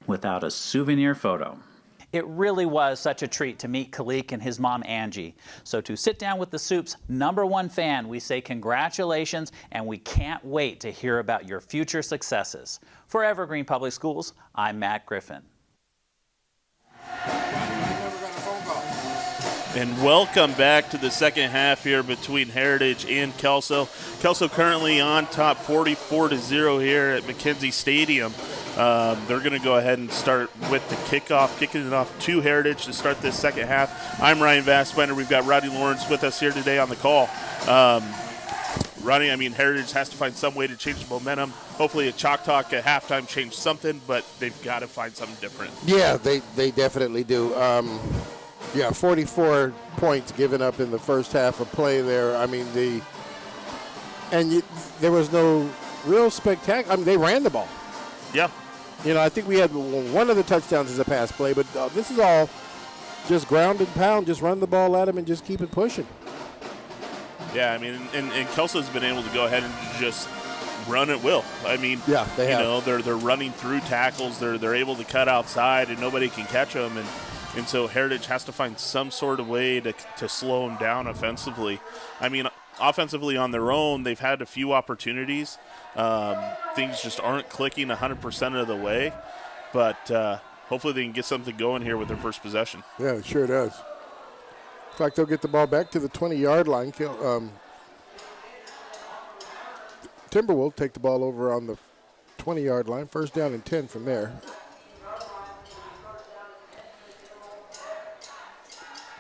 without a souvenir photo. It really was such a treat to meet Kalik and his mom Angie. So to Sit Down with the Soup's #1 fan, we say congratulations, and we can't wait to hear about your future successes. For Evergreen Public Schools, I'm Matt Griffin. And welcome back to the second half here between Heritage and Kelso. Kelso currently on top 44-0 here at McKenzie Stadium. They're going to go ahead and start with the kickoff, kicking it off to Heritage to start this second half. I'm Ryan Vassbender. We've got Rodney Lawrence with us here today on the call. Rodney, I mean, Heritage has to find some way to change the momentum. Hopefully a chalk talk at halftime changed something, but they've got to find something different. Yeah, they definitely do. 44 points given up in the first half of play there. I mean, there was no real spectacular. I mean, they ran the ball. Yeah. You know, I think we had one of the touchdowns as a pass play, but this is all just ground and pound. Just run the ball at them and just keep it pushing. Yeah, I mean, and Kelso's been able to go ahead and just run at will. I mean, yeah, they have. You know, they're running through tackles. They're able to cut outside, and nobody can catch them. And so Heritage has to find some sort of way to slow them down offensively. I mean, offensively on their own, they've had a few opportunities. Things just aren't clicking 100% of the way. But hopefully they can get something going here with their first possession. Yeah, it sure does. Looks like they'll get the ball back to the 20-yard line. Timber will take the ball over on the 20-yard line. First down and 10 from there.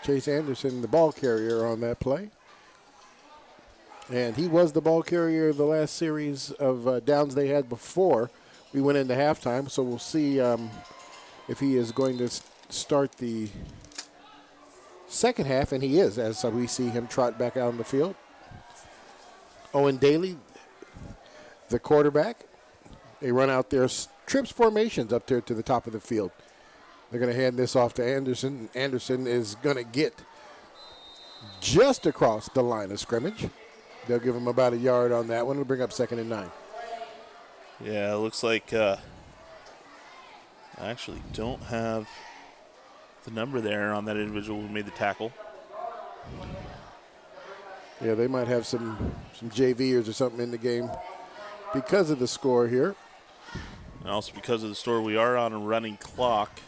Chase Anderson, the ball carrier on that play. And he was the ball carrier the last series of downs they had before we went into halftime. So we'll see if he is going to start the second half, and he is, as we see him trot back out on the field. Owen Daly, the quarterback. They run out their trips formations up there to the top of the field. They're going to hand this off to Anderson. Anderson is going to get just across the line of scrimmage. They'll give him about a yard on that one. It'll bring up 2nd and 9. Yeah, it looks like I actually don't have the number there on that individual who made the tackle. Yeah, they might have some JVers or something in the game because of the score here. And also because of the score, we are on a running clock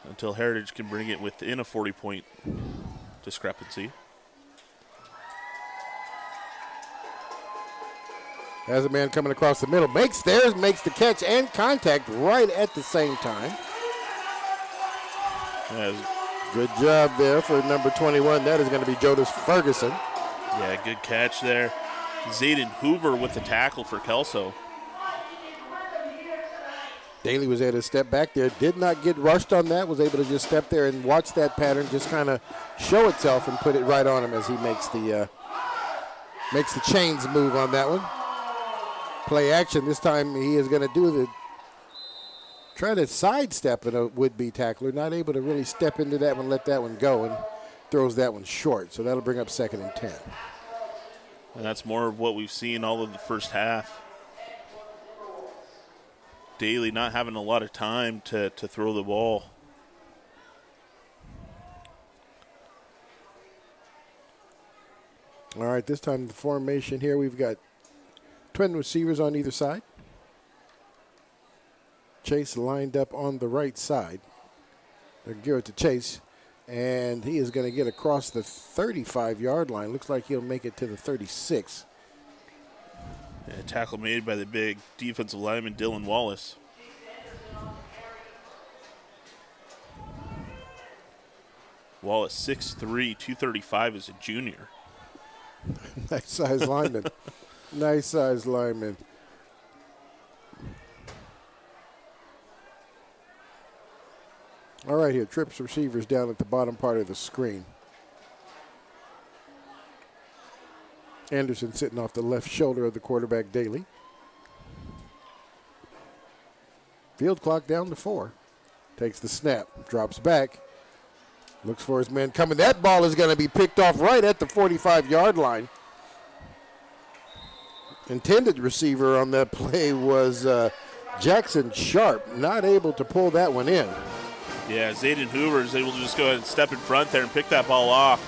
until Heritage can bring it within a 40-point discrepancy. Has a man coming across the middle, makes the catch and contact right at the same time. Good job there for number 21. That is going to be Jonas Ferguson. Yeah, good catch there. Zayden Hoover with the tackle for Kelso. Daly was able to step back there, did not get rushed on that, was able to just step there and watch that pattern just kind of show itself and put it right on him as he makes the chains move on that one. Play action. This time he is going to try to sidestep a would-be tackler, not able to really step into that one, let that one go, and throws that one short. So that'll bring up 2nd and 10. And that's more of what we've seen all of the first half. Daly not having a lot of time to throw the ball. All right, this time the formation here, we've got twin receivers on either side. Chase lined up on the right side. They'll give it to Chase, and he is going to get across the 35-yard line. Looks like he'll make it to the 36. Yeah, tackle made by the big defensive lineman, Dylan Wallace. Wallace, 6'3", 235 as a junior. Nice size lineman. Nice size lineman. All right, here, trips receivers down at the bottom part of the screen. Anderson sitting off the left shoulder of the quarterback, Daly. Field clock down to 4. Takes the snap, drops back, looks for his man coming. That ball is going to be picked off right at the 45-yard line. Intended receiver on that play was Jackson Sharp, not able to pull that one in. Yeah, Zayden Hoover is able to just go ahead and step in front there and pick that ball off.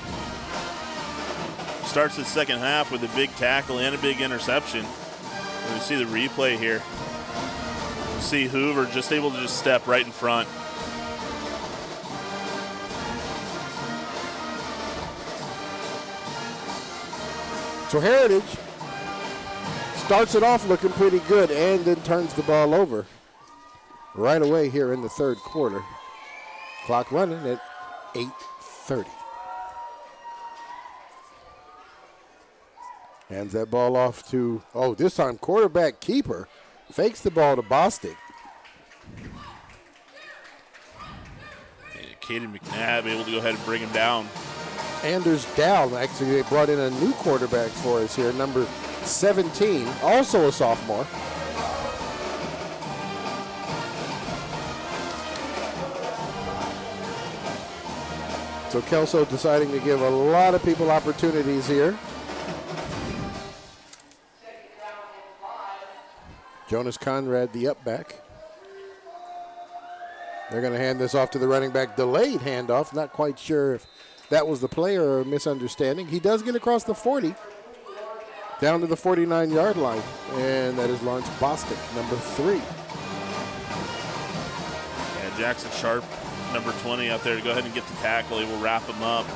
Starts the second half with a big tackle and a big interception. We're going to see the replay here. You see Hoover just able to just step right in front. So Heritage starts it off looking pretty good and then turns the ball over right away here in the third quarter. Clock running at 8:30. Hands that ball off to, this time quarterback keeper fakes the ball to Bostic. Caden McNabb able to go ahead and bring him down. Anders Dow, actually they brought in a new quarterback for us here, number 17, also a sophomore. So Kelso deciding to give a lot of people opportunities here. Jonas Conrad, the up back. They're going to hand this off to the running back. Delayed handoff. Not quite sure if that was the play or a misunderstanding. He does get across the 40, down to the 49-yard line. And that is Lawrence Bostic, number 3. Yeah, Jackson Sharp, number 20 out there to go ahead and get the tackle. He will wrap him up.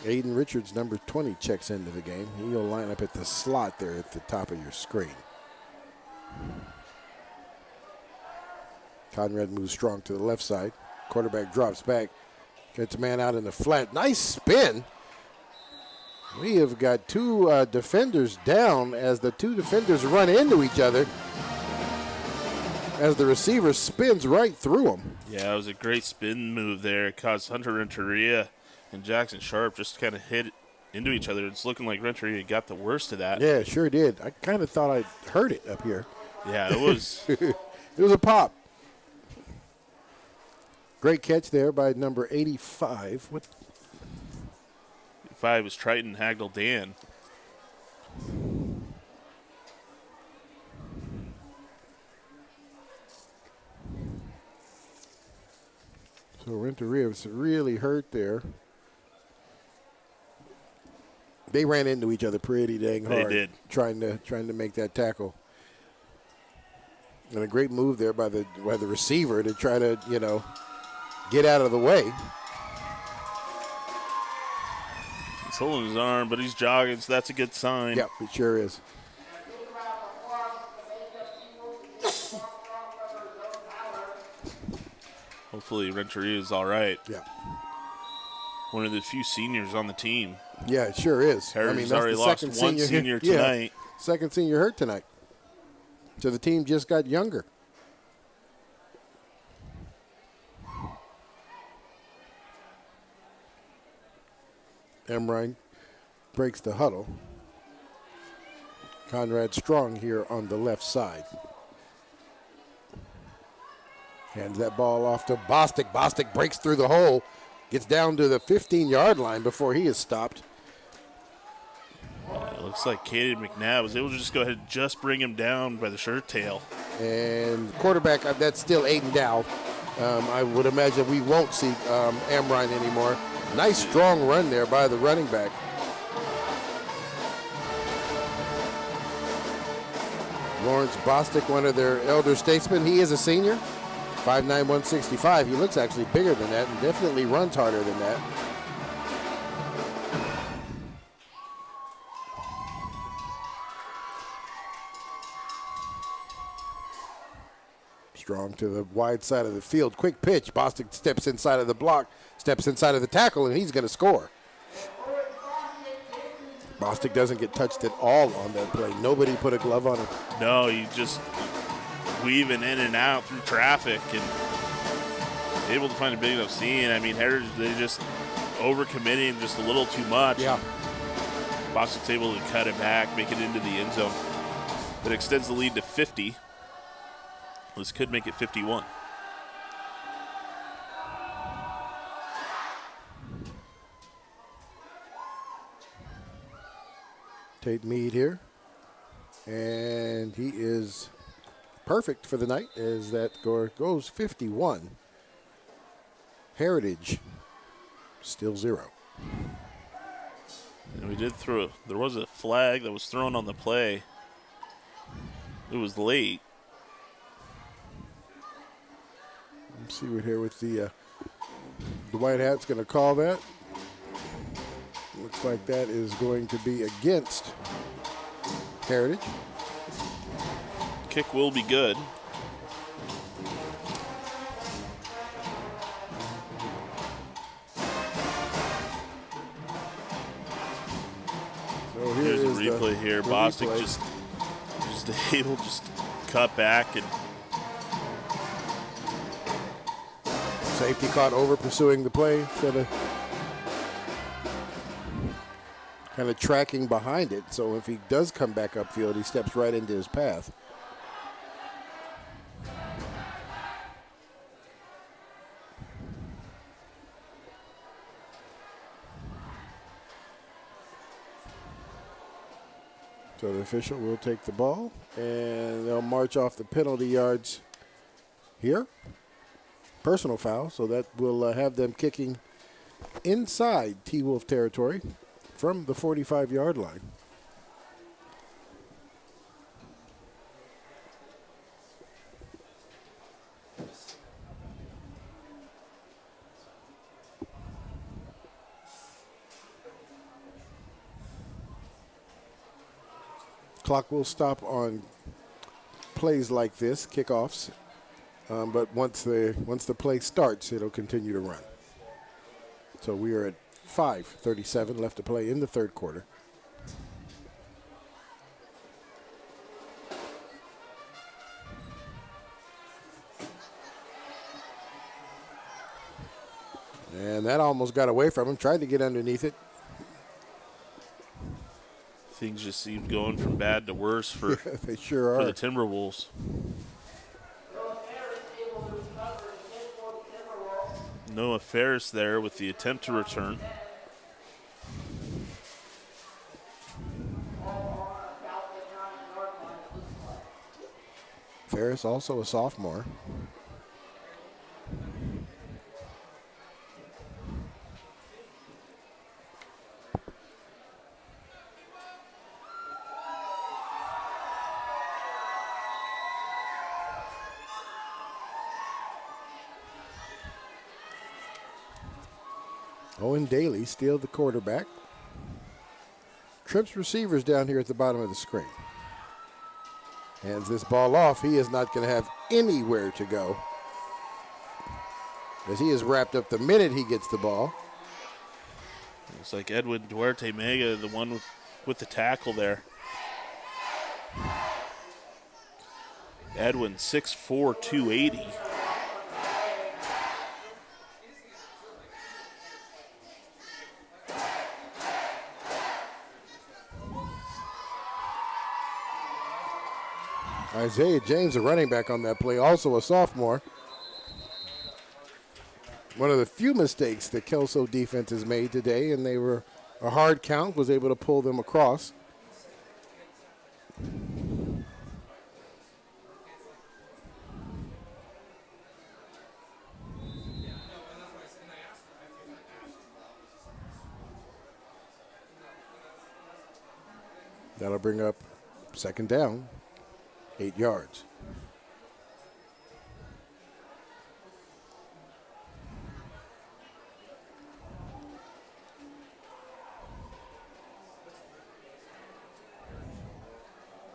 Aiden Richards, number 20, checks into the game. He'll line up at the slot there at the top of your screen. Conrad moves strong to the left side. Quarterback drops back. Gets a man out in the flat. Nice spin. We have got two defenders down as the two defenders run into each other as the receiver spins right through them. Yeah, it was a great spin move there. It caused Hunter Renteria and Jackson Sharp just kind of hit into each other. It's looking like Renteria got the worst of that. Yeah, it sure did. I kind of thought I heard it up here. Yeah, it was. It was a pop. Great catch there by number 85. 5 was Triton Hagel Dan. So Renteria was really hurt there. They ran into each other pretty dang hard. They did. Trying to make that tackle. And a great move there by the receiver to try to, get out of the way. He's holding his arm, but he's jogging, so that's a good sign. Yep, it sure is. Hopefully Renteria is all right. Yeah. One of the few seniors on the team. Yeah, it sure is. Heritage that's already the lost second one senior tonight. Yeah, second senior hurt tonight. So the team just got younger. Emrine breaks the huddle. Conrad Strong here on the left side. Hands that ball off to Bostic. Bostic breaks through the hole. Gets down to the 15-yard line before he is stopped. It looks like Katie McNabb was able to just go ahead and just bring him down by the shirt tail. And quarterback, that's still Aiden Dow. I would imagine we won't see Amrine anymore. Nice strong run there by the running back. Lawrence Bostic, one of their elder statesmen. He is a senior, 5'9", 165. He looks actually bigger than that and definitely runs harder than that. Strong to the wide side of the field. Quick pitch. Bostic steps inside of the block, steps inside of the tackle, and he's going to score. Bostic doesn't get touched at all on that play. Nobody put a glove on him. No, you just weaving in and out through traffic and able to find a big enough seam. I mean, Heritage, they just overcommitting just a little too much. Yeah. Bostic's able to cut it back, make it into the end zone. That extends the lead to 50. This could make it 51. Tate Mead here. And he is perfect for the night as that score goes 51. Heritage still 0. And we did there was a flag that was thrown on the play. It was late. Let's see what here with the white hat's going to call that. Looks like that is going to be against Heritage. Kick will be good. So here's a replay here. Bostic just able to just cut back and safety caught over pursuing the play instead of kind of tracking behind it. So if he does come back upfield, he steps right into his path. So the official will take the ball, and they'll march off the penalty yards here. Personal foul, so that will have them kicking inside T-Wolf territory from the 45-yard line. Clock will stop on plays like this, kickoffs. But once the play starts, it'll continue to run. So we are at 5:37 left to play in the third quarter. And that almost got away from him. Tried to get underneath it. Things just seem going from bad to worse for, they sure for are. the Timberwolves. Noah Ferris there with the attempt to return. Ferris also a sophomore. Owen Daly, still the quarterback. Trips receivers down here at the bottom of the screen. Hands this ball off. He is not going to have anywhere to go, as he is wrapped up the minute he gets the ball. Looks like Edwin Duarte Mega, the one with the tackle there. Edwin, 6'4", 280. Isaiah James, a running back on that play, also a sophomore. One of the few mistakes the Kelso defense has made today, and they were a hard count, was able to pull them across. That'll bring up second down, 8 yards.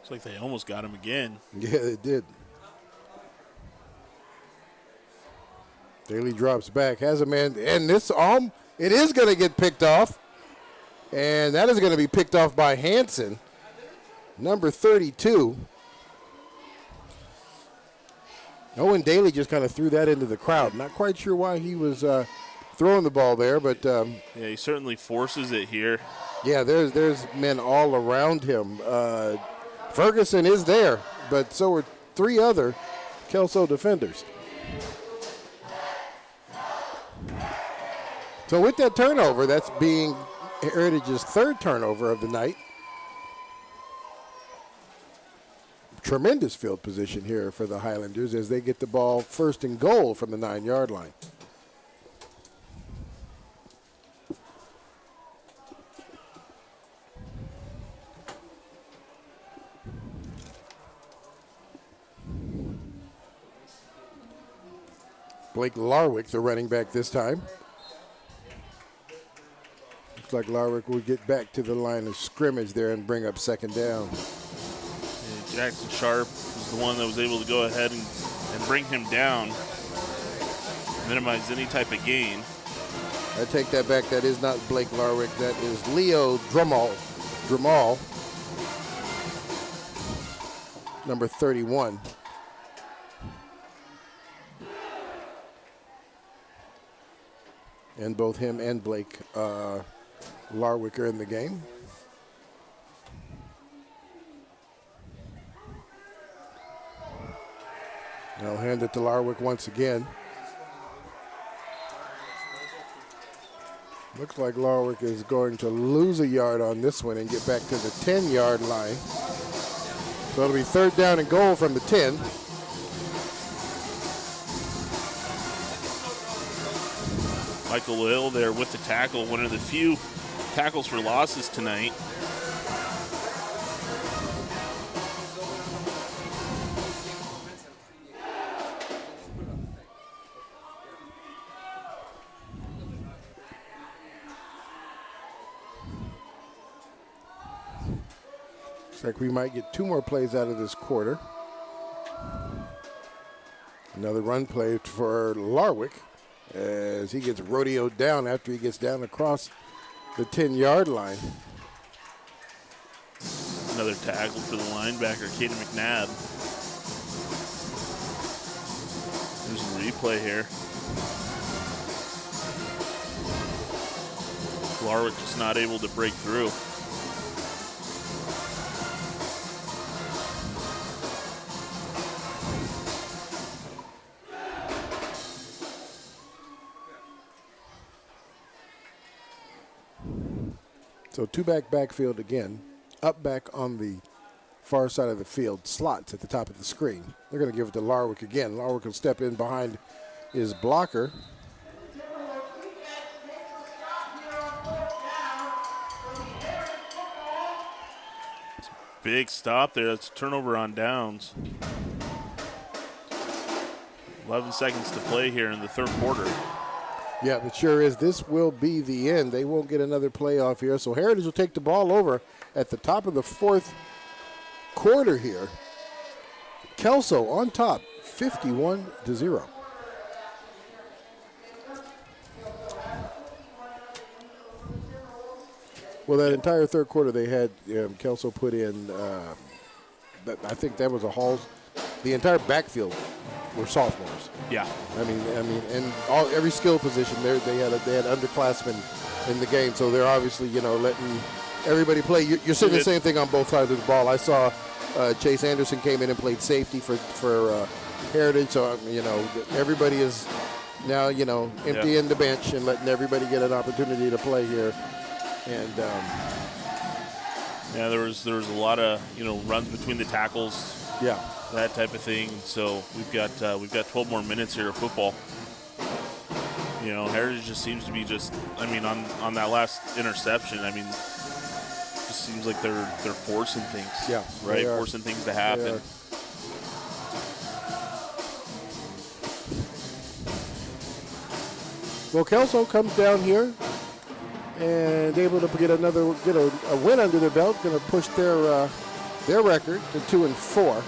It's like they almost got him again. Yeah, they did. Daly drops back, has a man, and this arm, it is going to get picked off. And that is going to be picked off by Hanson, number 32. Owen Daly just kind of threw that into the crowd. Not quite sure why he was throwing the ball there, but yeah, he certainly forces it here. Yeah, there's men all around him. Ferguson is there, but so are 3 other Kelso defenders. So with that turnover, that's being Heritage's 3rd turnover of the night. Tremendous field position here for the Highlanders as they get the ball 1st and goal from the 9-yard line. Blake Larwick, the running back this time. Looks like Larwick will get back to the line of scrimmage there and bring up 2nd down. Yeah, Jackson Sharp was the one that was able to go ahead and bring him down, minimize any type of gain. I take that back. That is not Blake Larwick. That is Leo Drummall, number 31. And both him and Blake Larwick are in the game. I'll hand it to Larwick once again. Looks like Larwick is going to lose a yard on this one and get back to the 10-yard line. So it'll be 3rd down and goal from the 10. Michael Hill there with the tackle, one of the few tackles for losses tonight. Looks like we might get 2 more plays out of this quarter. Another run play for Larwick as he gets rodeoed down after he gets down across the 10-yard line. Another tackle for the linebacker, Caden McNabb. There's a replay here. Larwick just not able to break through. So 2-back backfield again. Up back on the far side of the field. Slots at the top of the screen. They're going to give it to Larwick again. Larwick will step in behind his blocker. Big stop there. That's a turnover on downs. 11 seconds to play here in the 3rd quarter. Yeah, it sure is. This will be the end. They won't get another playoff here. So Heritage will take the ball over at the top of the 4th quarter here. Kelso on top, 51-0. Well, that entire 3rd quarter they had Kelso put in, I think that was a Halls. The entire backfield were sophomores. Yeah. I mean, and every skill position there, they had underclassmen in the game, so they're obviously, letting everybody play. You're seeing the same thing on both sides of the ball. I saw Chase Anderson came in and played safety for Heritage, so everybody is now emptying the bench and letting everybody get an opportunity to play here, and Yeah, there was a lot of runs between the tackles. Yeah, that type of thing. So we've got 12 more minutes here of football. Heritage just seems to be on that last interception. Just seems like they're forcing things. Yeah, right, forcing things to happen. Well, Kelso comes down here and able to get a win under their belt. Going to push their record to 2-4.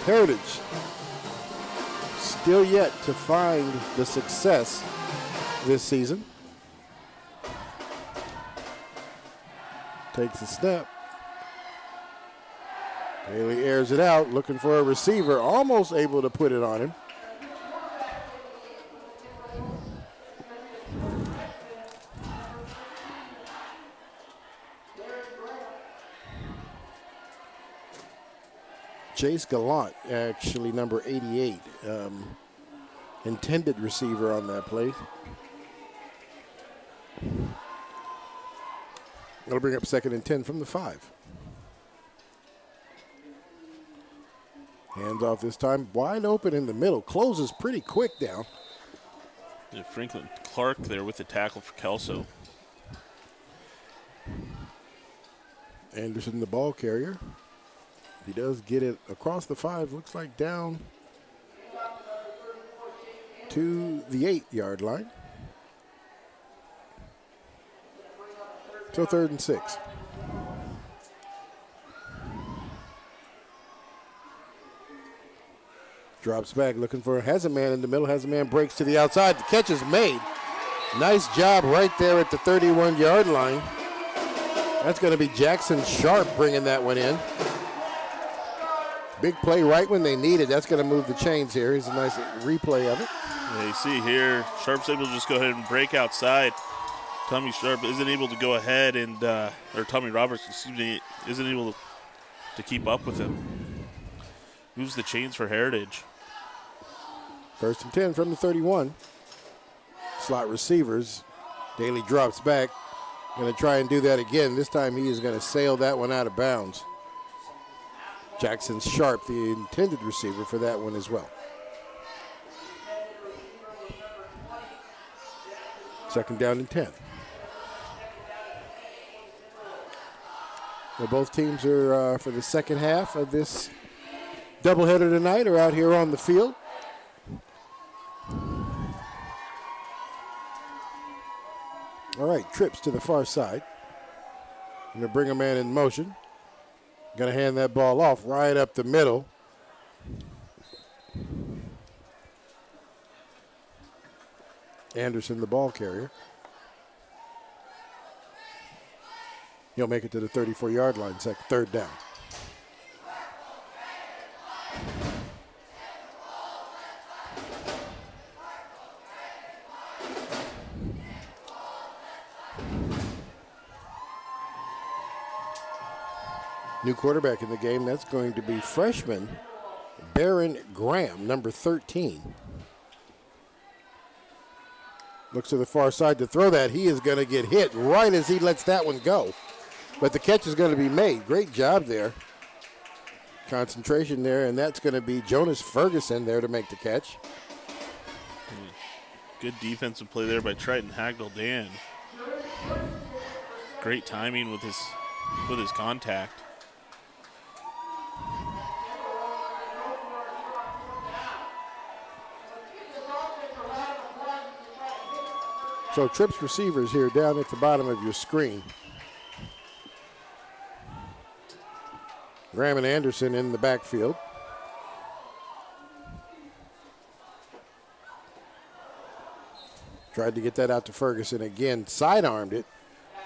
Heritage still yet to find the success this season. Takes a snap. Bailey airs it out, looking for a receiver, almost able to put it on him. Chase Gallant, actually number 88, intended receiver on that play. That'll bring up 2nd and 10 from the 5. Hands off this time, wide open in the middle. Closes pretty quick down. Yeah, Franklin Clark there with the tackle for Kelso. Anderson, the ball carrier. He does get it across the 5, looks like down to the 8-yard line. So 3rd and 6. Drops back, looking for, has a man in the middle, has a man, breaks to the outside. The catch is made. Nice job right there at the 31-yard line. That's going to be Jackson Sharp bringing that one in. Big play right when they need it. That's going to move the chains here. Here's a nice replay of it. Yeah, you see here, Sharp's able to just go ahead and break outside. Tommy Sharp isn't able to go ahead and, or Tommy Roberts, excuse me, isn't able to keep up with him. Moves the chains for Heritage. 1st and 10 from the 31. Slot receivers. Daly drops back. Going to try and do that again. This time he is going to sail that one out of bounds. Jackson Sharp, the intended receiver for that one as well. 2nd down and 10. Well, both teams are, for the second half of this doubleheader tonight, are out here on the field. All right, trips to the far side. Going to bring a man in motion. Going to hand that ball off right up the middle. Anderson, the ball carrier. He'll make it to the 34-yard line, 3rd down. New quarterback in the game, that's going to be freshman Barron Graham, number 13. Looks to the far side to throw that. He is going to get hit right as he lets that one go. But the catch is going to be made. Great job there. Concentration there, and that's going to be Jonas Ferguson there to make the catch. Good defensive play there by Triton Hagdal-Dan. Great timing with his contact. So trips receivers here down at the bottom of your screen. Graham and Anderson in the backfield. Tried to get that out to Ferguson again. Sidearmed it.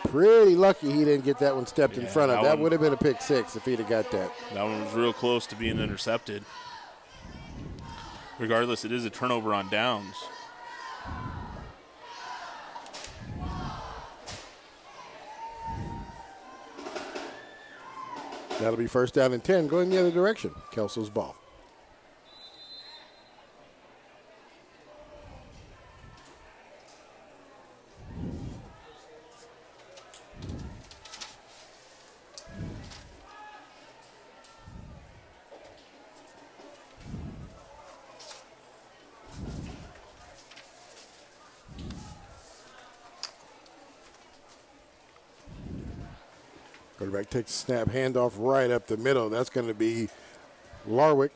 Pretty lucky he didn't get that one stepped in front of. That would have been a pick 6 if he'd have got that. That one was real close to being intercepted. Regardless, it is a turnover on downs. That'll be 1st down and 10, going the other direction. Kelso's ball. Quarterback takes a snap, handoff right up the middle. That's going to be Larwick.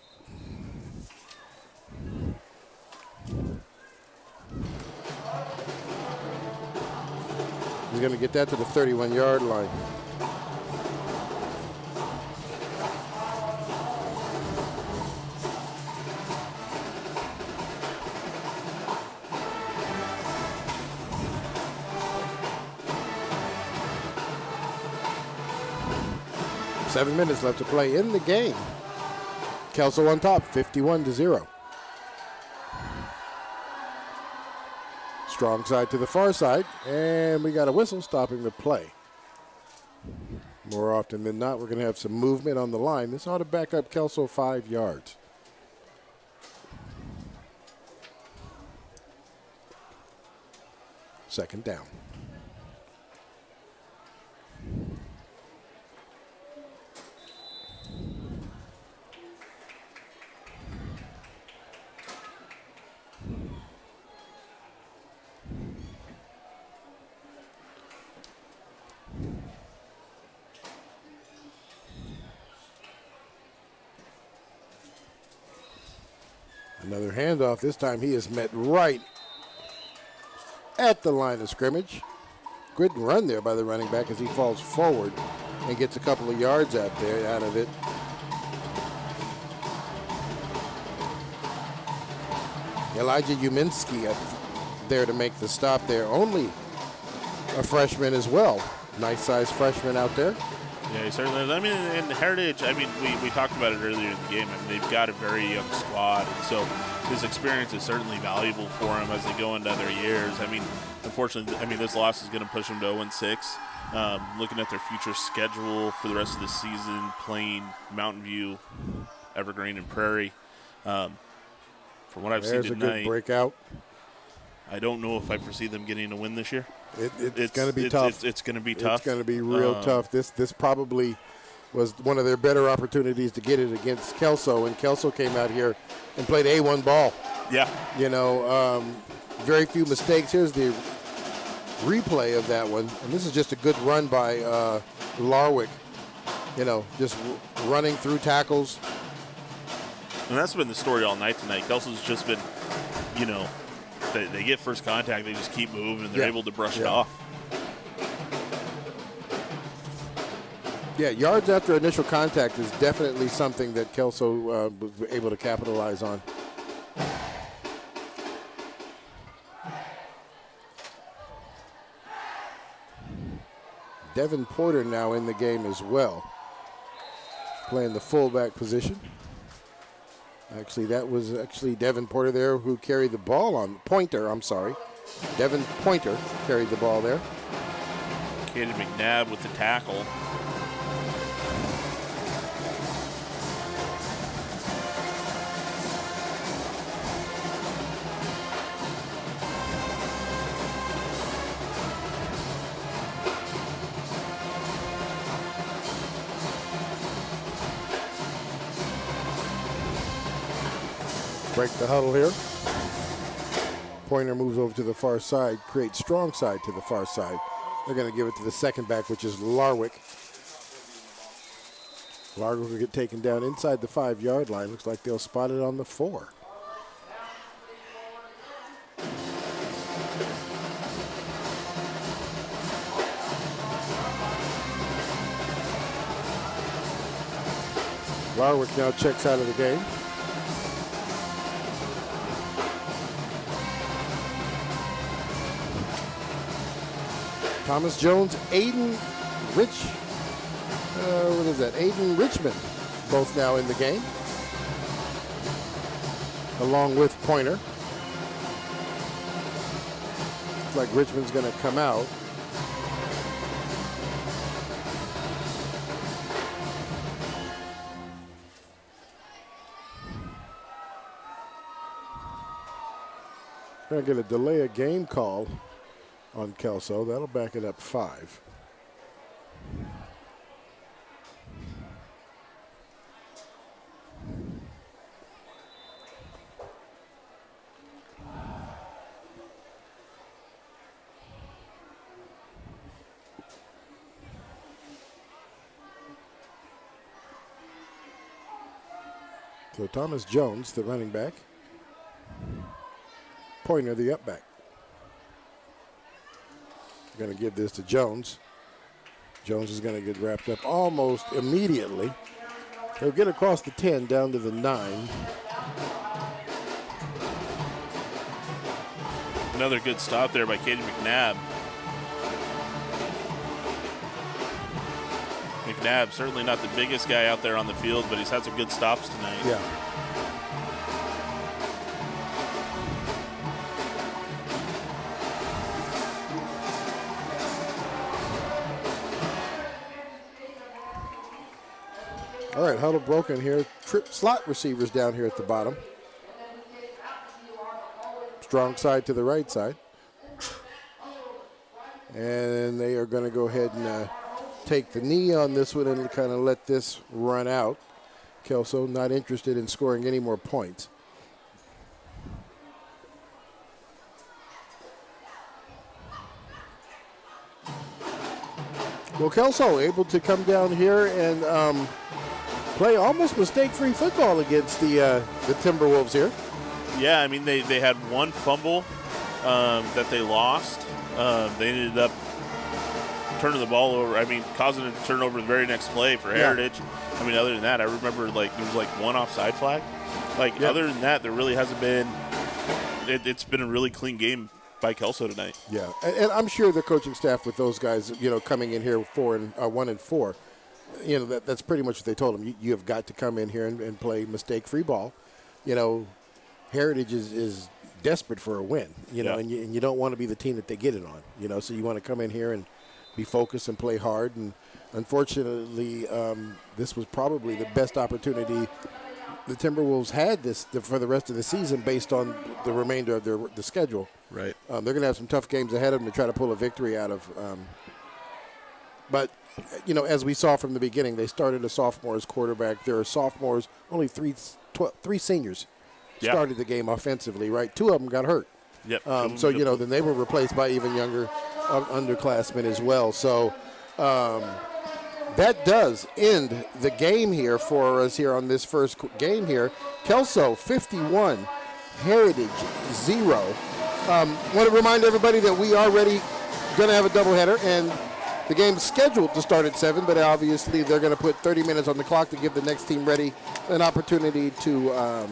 He's going to get that to the 31-yard line. Seven minutes left to play in the game. Kelso on top, 51-0. Strong side to the far side, and we got a whistle stopping the play. More often than not, we're going to have some movement on the line. This ought to back up Kelso 5 yards. Second down. Another handoff. This time he is met right at the line of scrimmage. Good run there by the running back as he falls forward and gets a couple of yards out of it. Elijah Uminski up there to make the stop there. Only a freshman as well. Nice sized freshman out there. Yeah, he certainly is. I mean, in Heritage, I mean, we talked about it earlier in the game. I mean, they've got a very young squad, and so his experience is certainly valuable for him as they go into other years. I mean, unfortunately, this loss is going to push them to 0-6. Looking at their future schedule for the rest of the season, playing Mountain View, Evergreen, and Prairie. From what I've seen tonight, there's a good breakout. I don't know if I foresee them getting a win this year. It's going to be tough. It's going to be tough. It's going to be real tough. This probably was one of their better opportunities to get it against Kelso, and Kelso came out here and played A1 ball. Yeah. You know, very few mistakes. Here's the replay of that one, and this is just a good run by Larwick. You know, just running through tackles. And that's been the story all night tonight. Kelso's just been, you know, they get first contact, they just keep moving, and they're able to brush it off. Yeah, yards after initial contact is definitely something that Kelso was able to capitalize on. Devin Porter now in the game as well, playing the fullback position. Actually, that was Devin Porter there who carried the ball on Pointer. I'm sorry, Devin Pointer carried the ball there. Caden McNabb with the tackle. Break the huddle here. Pointer moves over to the far side, creates strong side to the far side. They're going to give it to the second back, which is Larwick. Larwick will get taken down inside the 5-yard line. Looks like they'll spot it on the 4. Larwick now checks out of the game. Thomas Jones, Aiden Richmond, both now in the game, along with Pointer. Looks like Richmond's going to come out. Going to get a delay of game call on Kelso. That'll back it up 5. So Thomas Jones, the running back. Pointer, the up back. Going to give this to Jones. Jones is going to get wrapped up almost immediately. He'll get across the 10 down to the 9. Another good stop there by Katie McNabb. McNabb, certainly not the biggest guy out there on the field, but he's had some good stops tonight. Yeah. All right, huddle broken here. Slot receivers down here at the bottom. Strong side to the right side. And they are going to go ahead and take the knee on this one and kind of let this run out. Kelso not interested in scoring any more points. Well, Kelso able to come down here and play almost mistake-free football against the Timberwolves here. Yeah, I mean, they had one fumble that they lost. They ended up turning the ball over. I mean, causing it to turn over the very next play for Heritage. I mean, other than that, I remember, there was, one offside flag. Other than that, there really hasn't been – it's been a really clean game by Kelso tonight. Yeah, and I'm sure the coaching staff with those guys, coming in here 1 and 4, that's pretty much what they told them. You have got to come in here and play mistake-free ball. Heritage is desperate for a win, and you don't want to be the team that they get it on, so you want to come in here and be focused and play hard. And unfortunately, this was probably the best opportunity the Timberwolves had for the rest of the season based on the remainder of the schedule. Right. They're going to have some tough games ahead of them to try to pull a victory out of. But, as we saw from the beginning, they started a sophomore as quarterback. There are sophomores, only three seniors started the game offensively, right? 2 of them got hurt. Yep. Then they were replaced by even younger underclassmen as well. So that does end the game here for us here on this first game here. Kelso 51, Heritage 0. Want to remind everybody that we are going to have a doubleheader, and the game's scheduled to start at 7, but obviously they're going to put 30 minutes on the clock to give the next team ready an opportunity to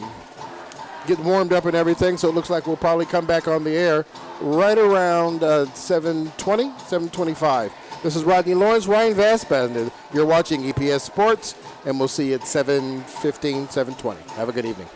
get warmed up and everything. So it looks like we'll probably come back on the air right around 7:20, 7:25. This is Rodney Lawrence, Ryan Vassbender. You're watching EPS Sports, and we'll see you at 7:15, 7:20. Have a good evening.